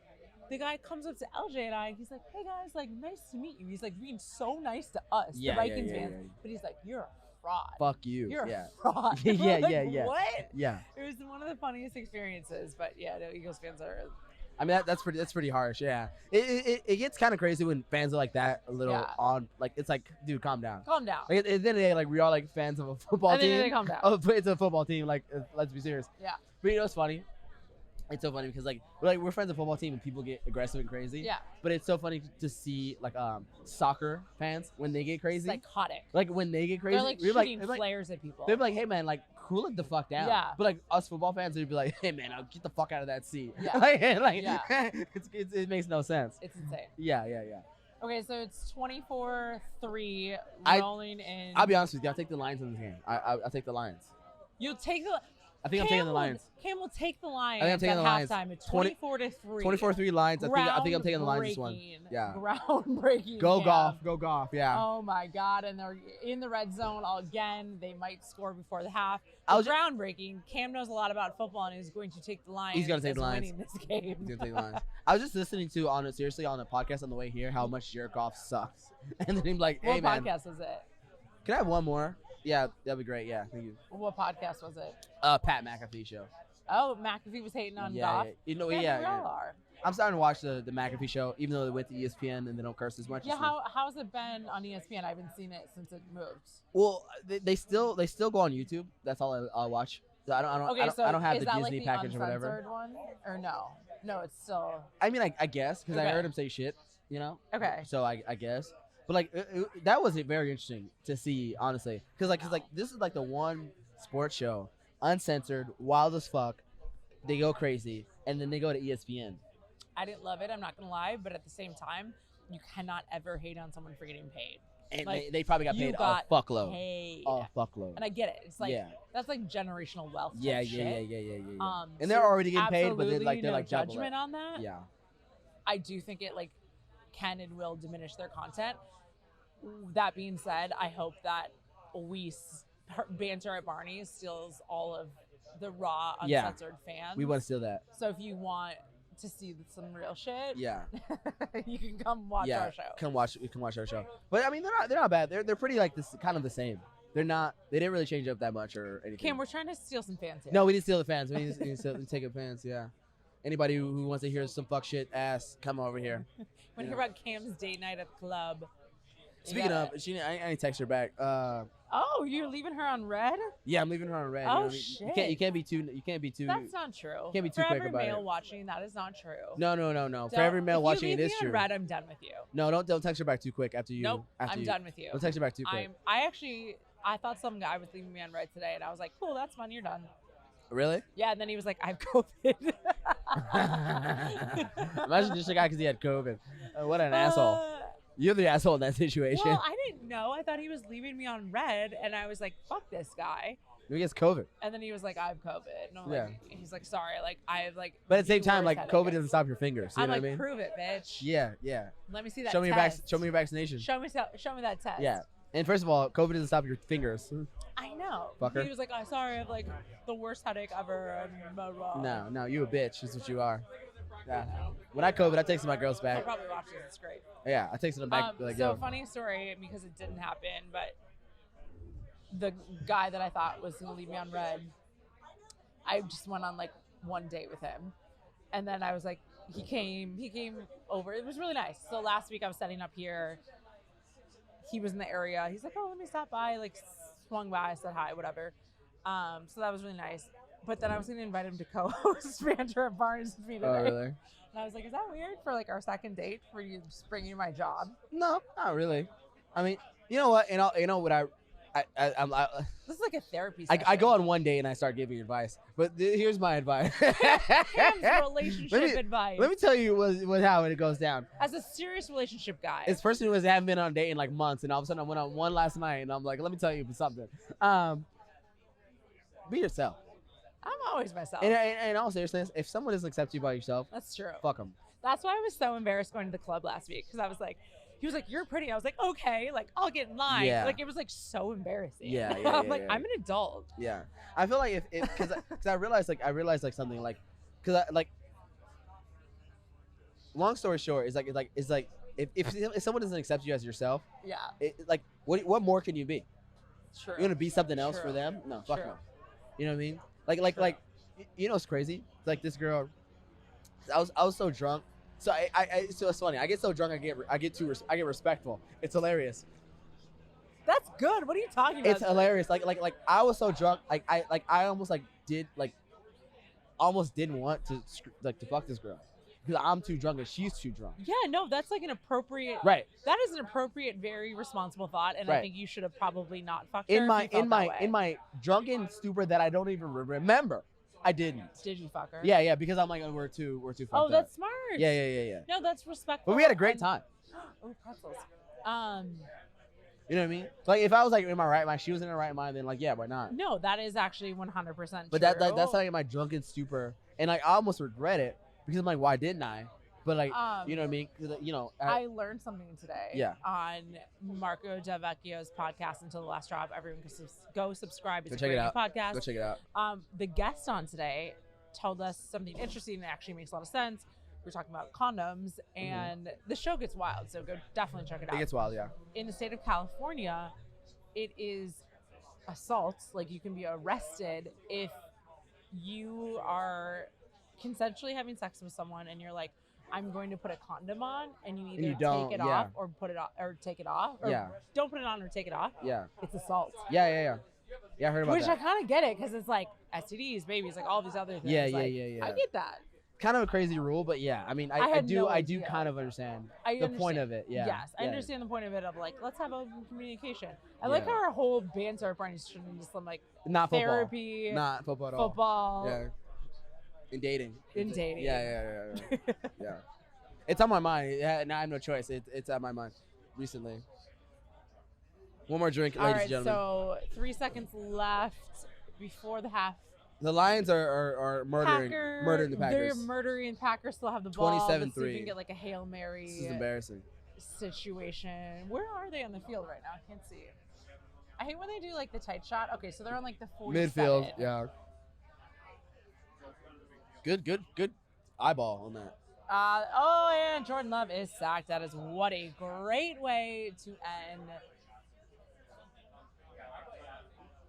the guy comes up to LJ and I. He's like, hey guys, like nice to meet you. He's like being so nice to us, the Vikings fans. But he's like, you're a fraud. Fuck you. You're a fraud. Yeah. What? Yeah. It was one of the funniest experiences. But yeah, no, Eagles fans are. I mean that's pretty harsh. Yeah. It gets kind of crazy when fans are like that a little on. Like it's like, dude, calm down. Calm down. Like at the end of the day, like we are like fans of a football team. They calm down. Oh, it's a football team. Like let's be serious. Yeah. But it's funny. It's so funny because we're friends of a football team and people get aggressive and crazy. Yeah. But it's so funny to see like soccer fans when they get crazy. Psychotic. Like when they get crazy, they're like shooting flares at people. They're like, hey man, like cool it the fuck down. Yeah. But like us football fans, they'd be like, hey man, I'll get the fuck out of that seat. Yeah. It makes no sense. It's insane. Yeah. Okay, so it's 24-3 rolling in. I'll be honest with you. I'll take the Lions in this game. I'll take the Lions. You'll take the. I think I'm taking the Lions. Cam will take the Lions. I think I'm taking the Lions. Halftime. It's 24-3. 24-3 Lions. I think I'm taking the Lions this one. Yeah. Groundbreaking. Go Cam. Golf. Yeah. Oh my God! And they're in the red zone again. They might score before the half. Groundbreaking. Cam knows a lot about football, and he's going to take the Lions. He's going to take the Lions. Winning this game. He's going to take the Lions. I was just listening to on a podcast on the way here how much jerk off sucks, and then he's like, "Hey man, what podcast is it? Can I have one more? Yeah, that'd be great. Yeah, thank you. What podcast was it? Pat McAfee show. Oh, McAfee was hating on Goff. Yeah. We all are. I'm starting to watch the McAfee show, even though they went to ESPN and they don't curse as much. Yeah, how's it been on ESPN? I haven't seen it since it moved. Well, they still go on YouTube. That's all I watch. So I don't have the Disney package or whatever. Uncensored one or no? No, it's still. I mean, I guess because I heard him say shit. You know. Okay. So I guess. But like that was very interesting to see, honestly, because this is like the one sports show, uncensored, wild as fuck. They go crazy, and then they go to ESPN. I didn't love it. I'm not gonna lie, but at the same time, you cannot ever hate on someone for getting paid. And like, they probably got paid a fuckload. A fuckload. And I get it. It's like that's like generational wealth. Yeah. And they're so already getting paid, but they're no like judgment on that. Yeah. I do think it like can and will diminish their content. That being said, I hope that Banter at Barney steals all of the raw, uncensored fans. We want to steal that. So if you want to see some real shit, you can come watch our show. You can watch our show. But I mean, they're not bad. They're pretty like this, kind of the same. They didn't really change up that much or anything. Cam, we're trying to steal some fans here. No, we didn't steal the fans. We need to take the fans. Yeah. Anybody who wants to hear some fuck shit ass, come over here. Want to hear about Cam's date night at the club? Speaking of, I need to text her back. Oh, you're leaving her on red? Yeah, I'm leaving her on red. Oh shit! You can't be too. That's not true. You can't be too quick about it. For every male watching, that is not true. No. For every male watching, it is true. If you leave me on red, I'm done with you. No, don't text her back too quick after you. Nope, I'm done with you. Don't text her back too quick. I thought some guy was leaving me on red today, and I was like, cool, that's fun, you're done. Really? Yeah, and then he was like, I have COVID. Imagine just a guy because he had COVID. What an asshole. You're the asshole in that situation. Well, I didn't know. I thought he was leaving me on red, and I was like, fuck this guy. Maybe he has COVID. And then he was like, I have COVID. And I'm like, he's like, sorry, like, I have like. But at the same time, like, COVID doesn't stop your fingers. You know what I mean? Prove it, bitch. Yeah. Let me see that Show me test. Show me your vaccination. Show me that test. Yeah. And first of all, COVID doesn't stop your fingers. I know. Fucker. He was like, I'm sorry, I have like the worst headache ever. And blah, blah. No, you a bitch. That's what you are. Yeah. When I COVID, I texted my girls back. I'll probably watch this. It's great. Yeah, I texted them back. Funny story because it didn't happen, but the guy that I thought was going to leave me on red, I just went on like one date with him. And then I was like, he came over. It was really nice. So last week I was setting up here. He was in the area. He's like, oh, let me stop by. Like, swung by, said hi, whatever. So that was really nice. But then I was going to invite him to co-host Banter at Barney's with me today. Oh, really? And I was like, is that weird for like our second date for you just bringing my job? No, not really. I mean, you know what? You know what I'm this is like a therapy session. I go on one day and I start giving advice. But here's my advice. Relationship advice. Let me tell you how it goes down. As a serious relationship guy. This person who haven't been on a date in like months, and all of a sudden I went on one last night, and I'm like, let me tell you something. Be yourself. I'm always myself. And in all seriousness, if someone doesn't accept you by yourself, that's true. Fuck them. That's why I was so embarrassed going to the club last week because I was like, he was like, you're pretty. I was like, okay, like I'll get in line. Yeah. Like it was like so embarrassing. Yeah. I'm like, I'm an adult. Yeah. I feel like because I realized something like, because I like. Long story short, it's like if someone doesn't accept you as yourself, like what more can you be? True. You're gonna be something else for them? No, fuck no. You know what I mean? Like you know what's crazy? Like this girl, I was so drunk. So so it's funny. I get so drunk. I get respectful. It's hilarious. That's good. What are you talking about? It's hilarious. Like I was so drunk. I almost almost didn't want to fuck this girl because I'm too drunk and she's too drunk. Yeah, no, that's like an appropriate. Right. That is an appropriate, very responsible thought, and I think you should have probably not fucked her. In my drunken stupor that I don't even remember. I didn't. Did you fuck her? Yeah, because I'm like, we're too fucked up. Oh, that's smart. Yeah. No, that's respectful. But we had a great time. Oh, pretzels. You know what I mean? Like if I was like in my right mind, she was in her right mind, then like yeah, why not? No, that is actually 100% But that's like my drunken stupor, and like I almost regret it because I'm like, why didn't I? But like, you know what I mean? 'Cause, you know, I learned something today. Yeah. On Marco Delvecchio's podcast Until the Last Drop. Everyone can go subscribe. It's Go a check great it new out. podcast. Go check it out. The guest on today told us something interesting that actually makes a lot of sense. We're talking about condoms, and the show gets wild. So go definitely check it out. It gets wild, yeah. In the state of California, it is assault. Like you can be arrested if you are consensually having sex with someone and you're like, I'm going to put a condom on, and you either take it off or put it on, or take it off, or don't put it on or take it off. Yeah. It's assault. Yeah, I heard about Which that. I kind of get it because it's like STDs, babies, like all these other things. Yeah. I get that. Kind of a crazy rule, but yeah, I mean, I do kind of understand the point of it. Yeah. Yes, I understand the point of it of like, let's have open communication. I like our whole banter at Barney's turned into some like not therapy, not football at all. Football. Yeah. In dating. Yeah. Yeah. It's on my mind. Now I have no choice. It's on my mind recently. One more drink, ladies and gentlemen. So 3 seconds left before the half. The Lions are murdering the Packers. They're murdering the Packers. Still have the ball. 27-3. Let's see if we can get like a Hail Mary. This is embarrassing. Situation. Where are they on the field right now? I can't see. I hate when they do like the tight shot. Okay, so they're on like the 47. Midfield, yeah. Good eyeball on that. And Jordan Love is sacked. That is what a great way to end.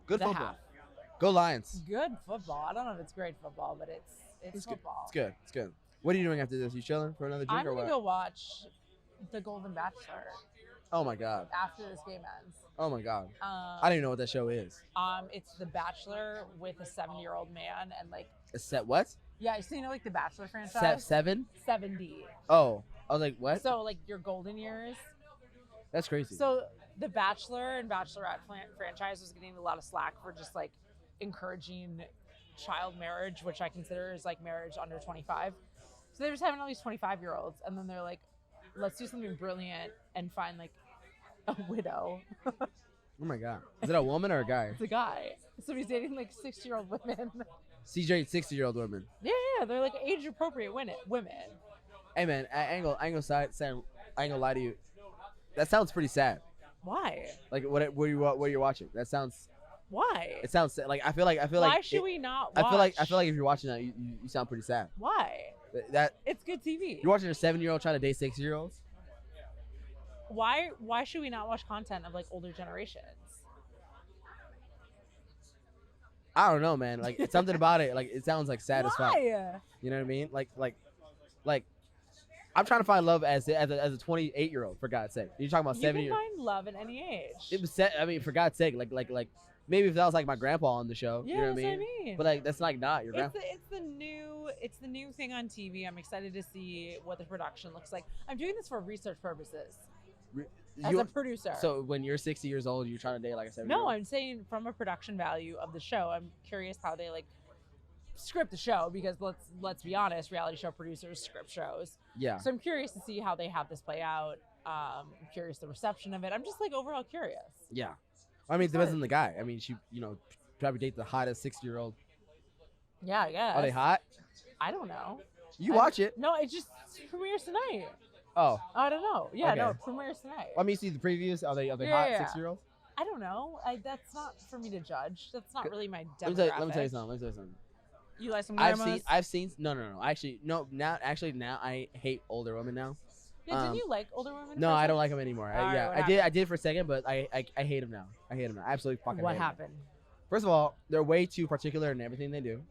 Good the football. Half. Go Lions. Good football. I don't know if it's great football, but it's football. Good. It's good. What are you doing after this? You chilling for another drink I'm or gonna what? go watch The Golden Bachelor Oh my god. after this game ends. Oh my god. I don't even know what that show is. It's The Bachelor with a 70-year-old man and like. A set what? Yeah, so you know like the Bachelor franchise. Set 7? 70. Oh, I was like, what? So like your golden years. That's crazy. So the Bachelor and Bachelorette franchise was getting a lot of slack for just like encouraging child marriage, which I consider is like marriage under 25. So they're just having all these 25-year-olds, and then they're like, let's do something brilliant and find like a widow. Oh my god. Is it a woman or a guy? It's a guy. So he's dating like 60-year-old women. CJ 60-year-old women. Yeah, they're like age-appropriate women. Hey man, I ain't gonna lie to you. That sounds pretty sad. Why? Like what you're watching? That sounds. Why? It sounds sad. Like I feel like. Why should we not watch? I feel like if you're watching that, you sound pretty sad. Why? That it's good TV. You're watching a 7-year-old trying to date 6-year-olds. Why should we not watch content of like older generations? I don't know, man. Like it's something about it. Like it sounds like sad as fuck. Why? You know what I mean? Like I'm trying to find love as a 28-year-old. For God's sake, you're talking about 7 years. You can find love at any age. It was set. I mean, for God's sake, like maybe if that was like my grandpa on the show. Yeah, you know that's what I mean? But like that's like not your grandpa. It's the new thing on TV. I'm excited to see what the production looks like. I'm doing this for research purposes. As a producer. So when you're 60 years old, you're trying to date like a 7-year-old? No, I'm saying from a production value of the show. I'm curious how they like script the show, because let's be honest, reality show producers script shows. Yeah. So I'm curious to see how they have this play out. I'm curious the reception of it. I'm just like overall curious. Yeah. I mean, it depends on the guy. I mean, she, probably date the hottest 60-year-old. Yeah, I guess. Are they hot? I don't know. You watch it. No, it just premieres tonight. Oh. I don't know. Yeah, okay. No, it premieres tonight. Let me see the previews. Are they hot 6-year-olds? I don't know. That's not for me to judge. That's not really my demographic. Let me tell you something. You like some grandmas? I've seen. No. Actually, no. Now I hate older women now. Yeah, didn't you like older women? No, I don't like them anymore. I did for a second, but I hate them now. I hate them now. I absolutely fucking hate them. What happened? First of all, they're way too particular in everything they do.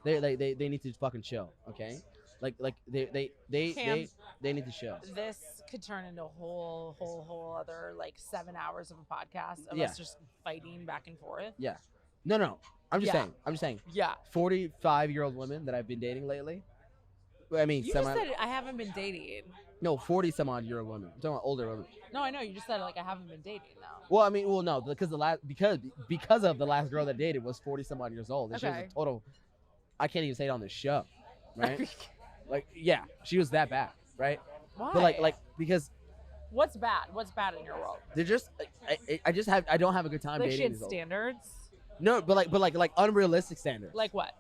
They need to fucking chill, okay? Like they need to chill. This could turn into a whole other like 7 hours of a podcast of us just fighting back and forth. Yeah. No. I'm just saying. Yeah. 45-year-old women that I've been dating lately. I mean, you just said I haven't been dating. No, 40-some-odd-year-old women. I'm talking about older women. No, I know. You just said like I haven't been dating though. Well, I mean, no, because because of the last girl that dated was 40-some-odd years old. And she was a total. I can't even say it on the show, right? Like, yeah, she was that bad, right? Why? But like because What's bad? What's bad in your world? They're just I don't have a good time Like dating. she had these old- standards. No, but like unrealistic standards. Like what?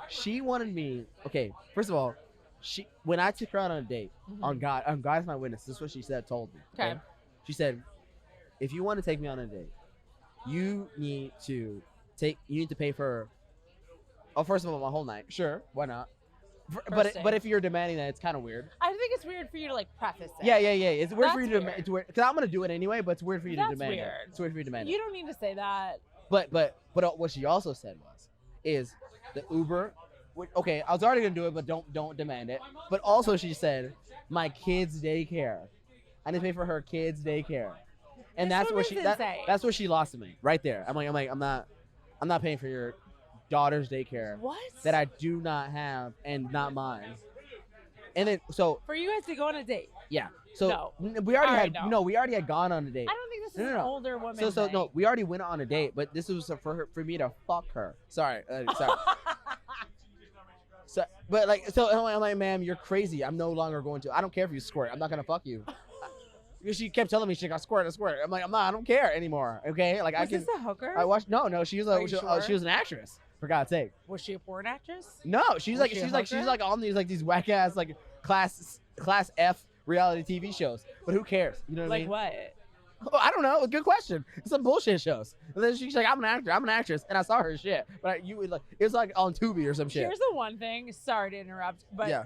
She wanted me. Okay, first of all, when I took her out on a date, on God's my witness, this is what she told me. Okay. She said, if you want to take me on a date, you need to pay for. Oh, first of all, my whole night. Sure, why not? But if you're demanding that, it's kind of weird. I think it's weird for you to like preface it. Yeah. It's weird for you to weird. demand. Because I'm gonna do it anyway, but it's weird for you to demand weird. it. It's weird for you to demand it. You don't need to say that. But what she also said is the Uber. Okay, I was already gonna do it, but don't demand it. But also she said my kids' daycare. I need to pay for her kids' daycare, and that's what that's what she lost to me right there. I'm like I'm not paying for your daughter's daycare. What? That I do not have and not mine. And then so for you guys to go on a date. Yeah. So no. we already we already had gone on a date. I don't think this is an older woman. So thing. no, we already went on a date, but this was for me to fuck her. Sorry. So, but I'm like, ma'am, you're crazy. I'm no longer going to. I don't care if you squirt. I'm not gonna fuck you. She kept telling me she got squirt. I'm like, I don't care anymore. Okay, like was this a hooker? I watched. No, she was she was an actress. For God's sake. Was she a porn actress? No, she's like on these whack ass like class F reality TV shows. But who cares? You know what I mean? Like what? Oh, I don't know. Good question. Some bullshit shows. And then she's like, I'm an actor. I'm an actress, and I saw her shit. But it was like on Tubi or some shit. Here's the one thing. Sorry to interrupt, but yeah.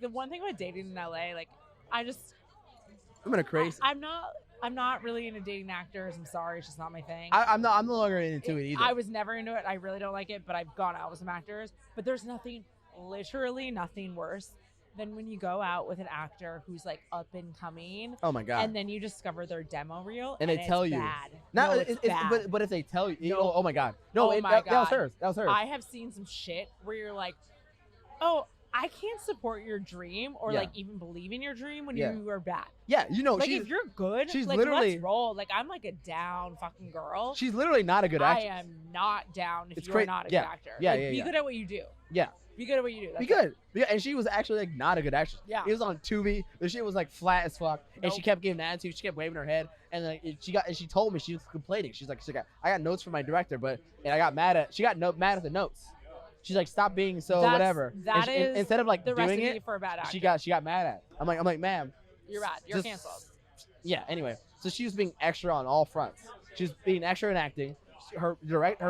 The one thing about dating in LA, like I'm in a crazy. I'm not really into dating actors. I'm sorry, it's just not my thing. I'm no longer into it either. I was never into it. I really don't like it, but I've gone out with some actors. But there's literally nothing worse than when you go out with an actor who's like up and coming. Oh my God. And then you discover their demo reel and they tell you. Bad. No, it's bad. But if they tell you, no. Oh my God. No, that was hers. That was hers. I have seen some shit where you're like, oh, I can't support your dream or like even believe in your dream when you are bad. Yeah, like if you're good, she's like literally, let's roll. Like I'm like a down fucking girl. She's literally not a good actress. I am not down if you're not a good actor. Yeah, like, be good at what you do. Yeah. Be good at what you do. That's be good. Yeah, and she was actually like not a good actress. Yeah. It was on Tubi. The shit was like flat as fuck, and she kept giving an attitude. She kept waving her head, and like she told me she was complaining. She's like, I got notes from my director, and I got mad at. She got mad at the notes. She's like, stop being so whatever. That is instead of like the doing recipe it for a bad actor. she got mad at. I'm like, ma'am, you're bad. You're canceled. Yeah. Anyway, so she was being extra on all fronts. She was being extra in acting. Her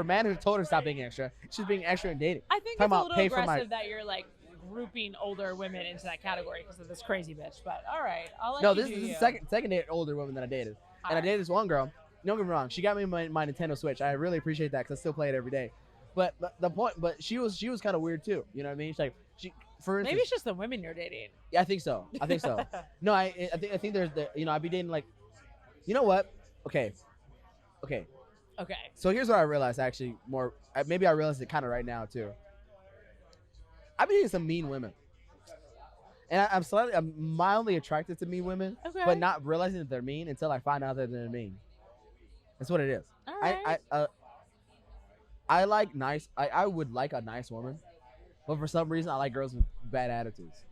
manager told her to stop being extra. She was being extra in dating. I think it's a little aggressive that you're like grouping older women into that category because of this crazy bitch. But all right, I'll let you do this is the second date older woman that I dated, and I dated this one girl. Don't get me wrong, she got me my Nintendo Switch. I really appreciate that because I still play it every day. But she was kind of weird too. You know what I mean? She's like for instance, maybe it's just the women you're dating. Yeah, I think so. No, I think there's I'd be dating like, you know what? Okay. So here's what I realized actually maybe I realized it kind of right now too. I've been dating some mean women, and I'm mildly attracted to mean women, but not realizing that they're mean until I find out that they're mean. That's what it is. All right. I like nice. I would like a nice woman, but for some reason I like girls with bad attitudes,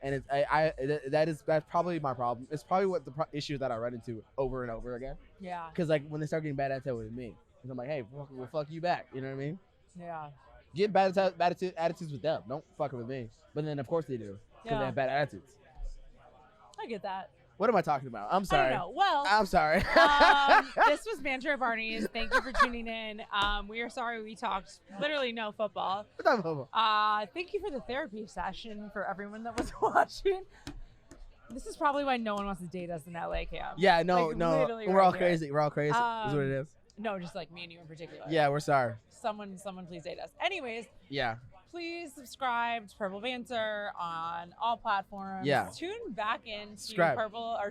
and that's probably my problem. It's probably what the issue that I run into over and over again. Yeah. Because like when they start getting bad attitude with me, I'm like, hey, we'll fuck you back. You know what I mean? Yeah. Get bad attitudes with them. Don't fuck with me. But then of course they do because they have bad attitudes. I get that. What am I talking about? I'm sorry. I don't know. Well, I'm sorry. This was Banter at Barney's. Thank you for tuning in. We are sorry we talked literally no football. Thank you for the therapy session for everyone that was watching. This is probably why no one wants to date us in LA, Cam. Yeah, no. We're all crazy. We're all crazy. Is what it is. No, just like me and you in particular. Yeah, we're sorry. Someone please date us. Anyways. Yeah. Please subscribe to Purple Banter on all platforms. Yeah. Tune back in to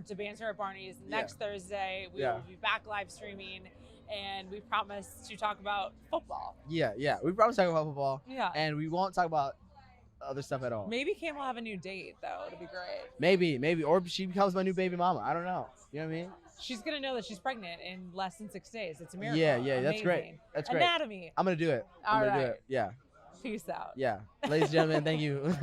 to Banter at Barney's next Thursday. We will be back live streaming, and we promise to talk about football. Yeah. We promise to talk about football. Yeah. And we won't talk about other stuff at all. Maybe Cam will have a new date though. It'll be great. Maybe, or she becomes my new baby mama. I don't know. You know what I mean? She's gonna know that she's pregnant in less than 6 days. It's a miracle. Yeah. Amazing. That's great. That's great. Anatomy. I'm gonna do it. I'm gonna do it. Yeah. Peace out. Yeah. Ladies and gentlemen, thank you.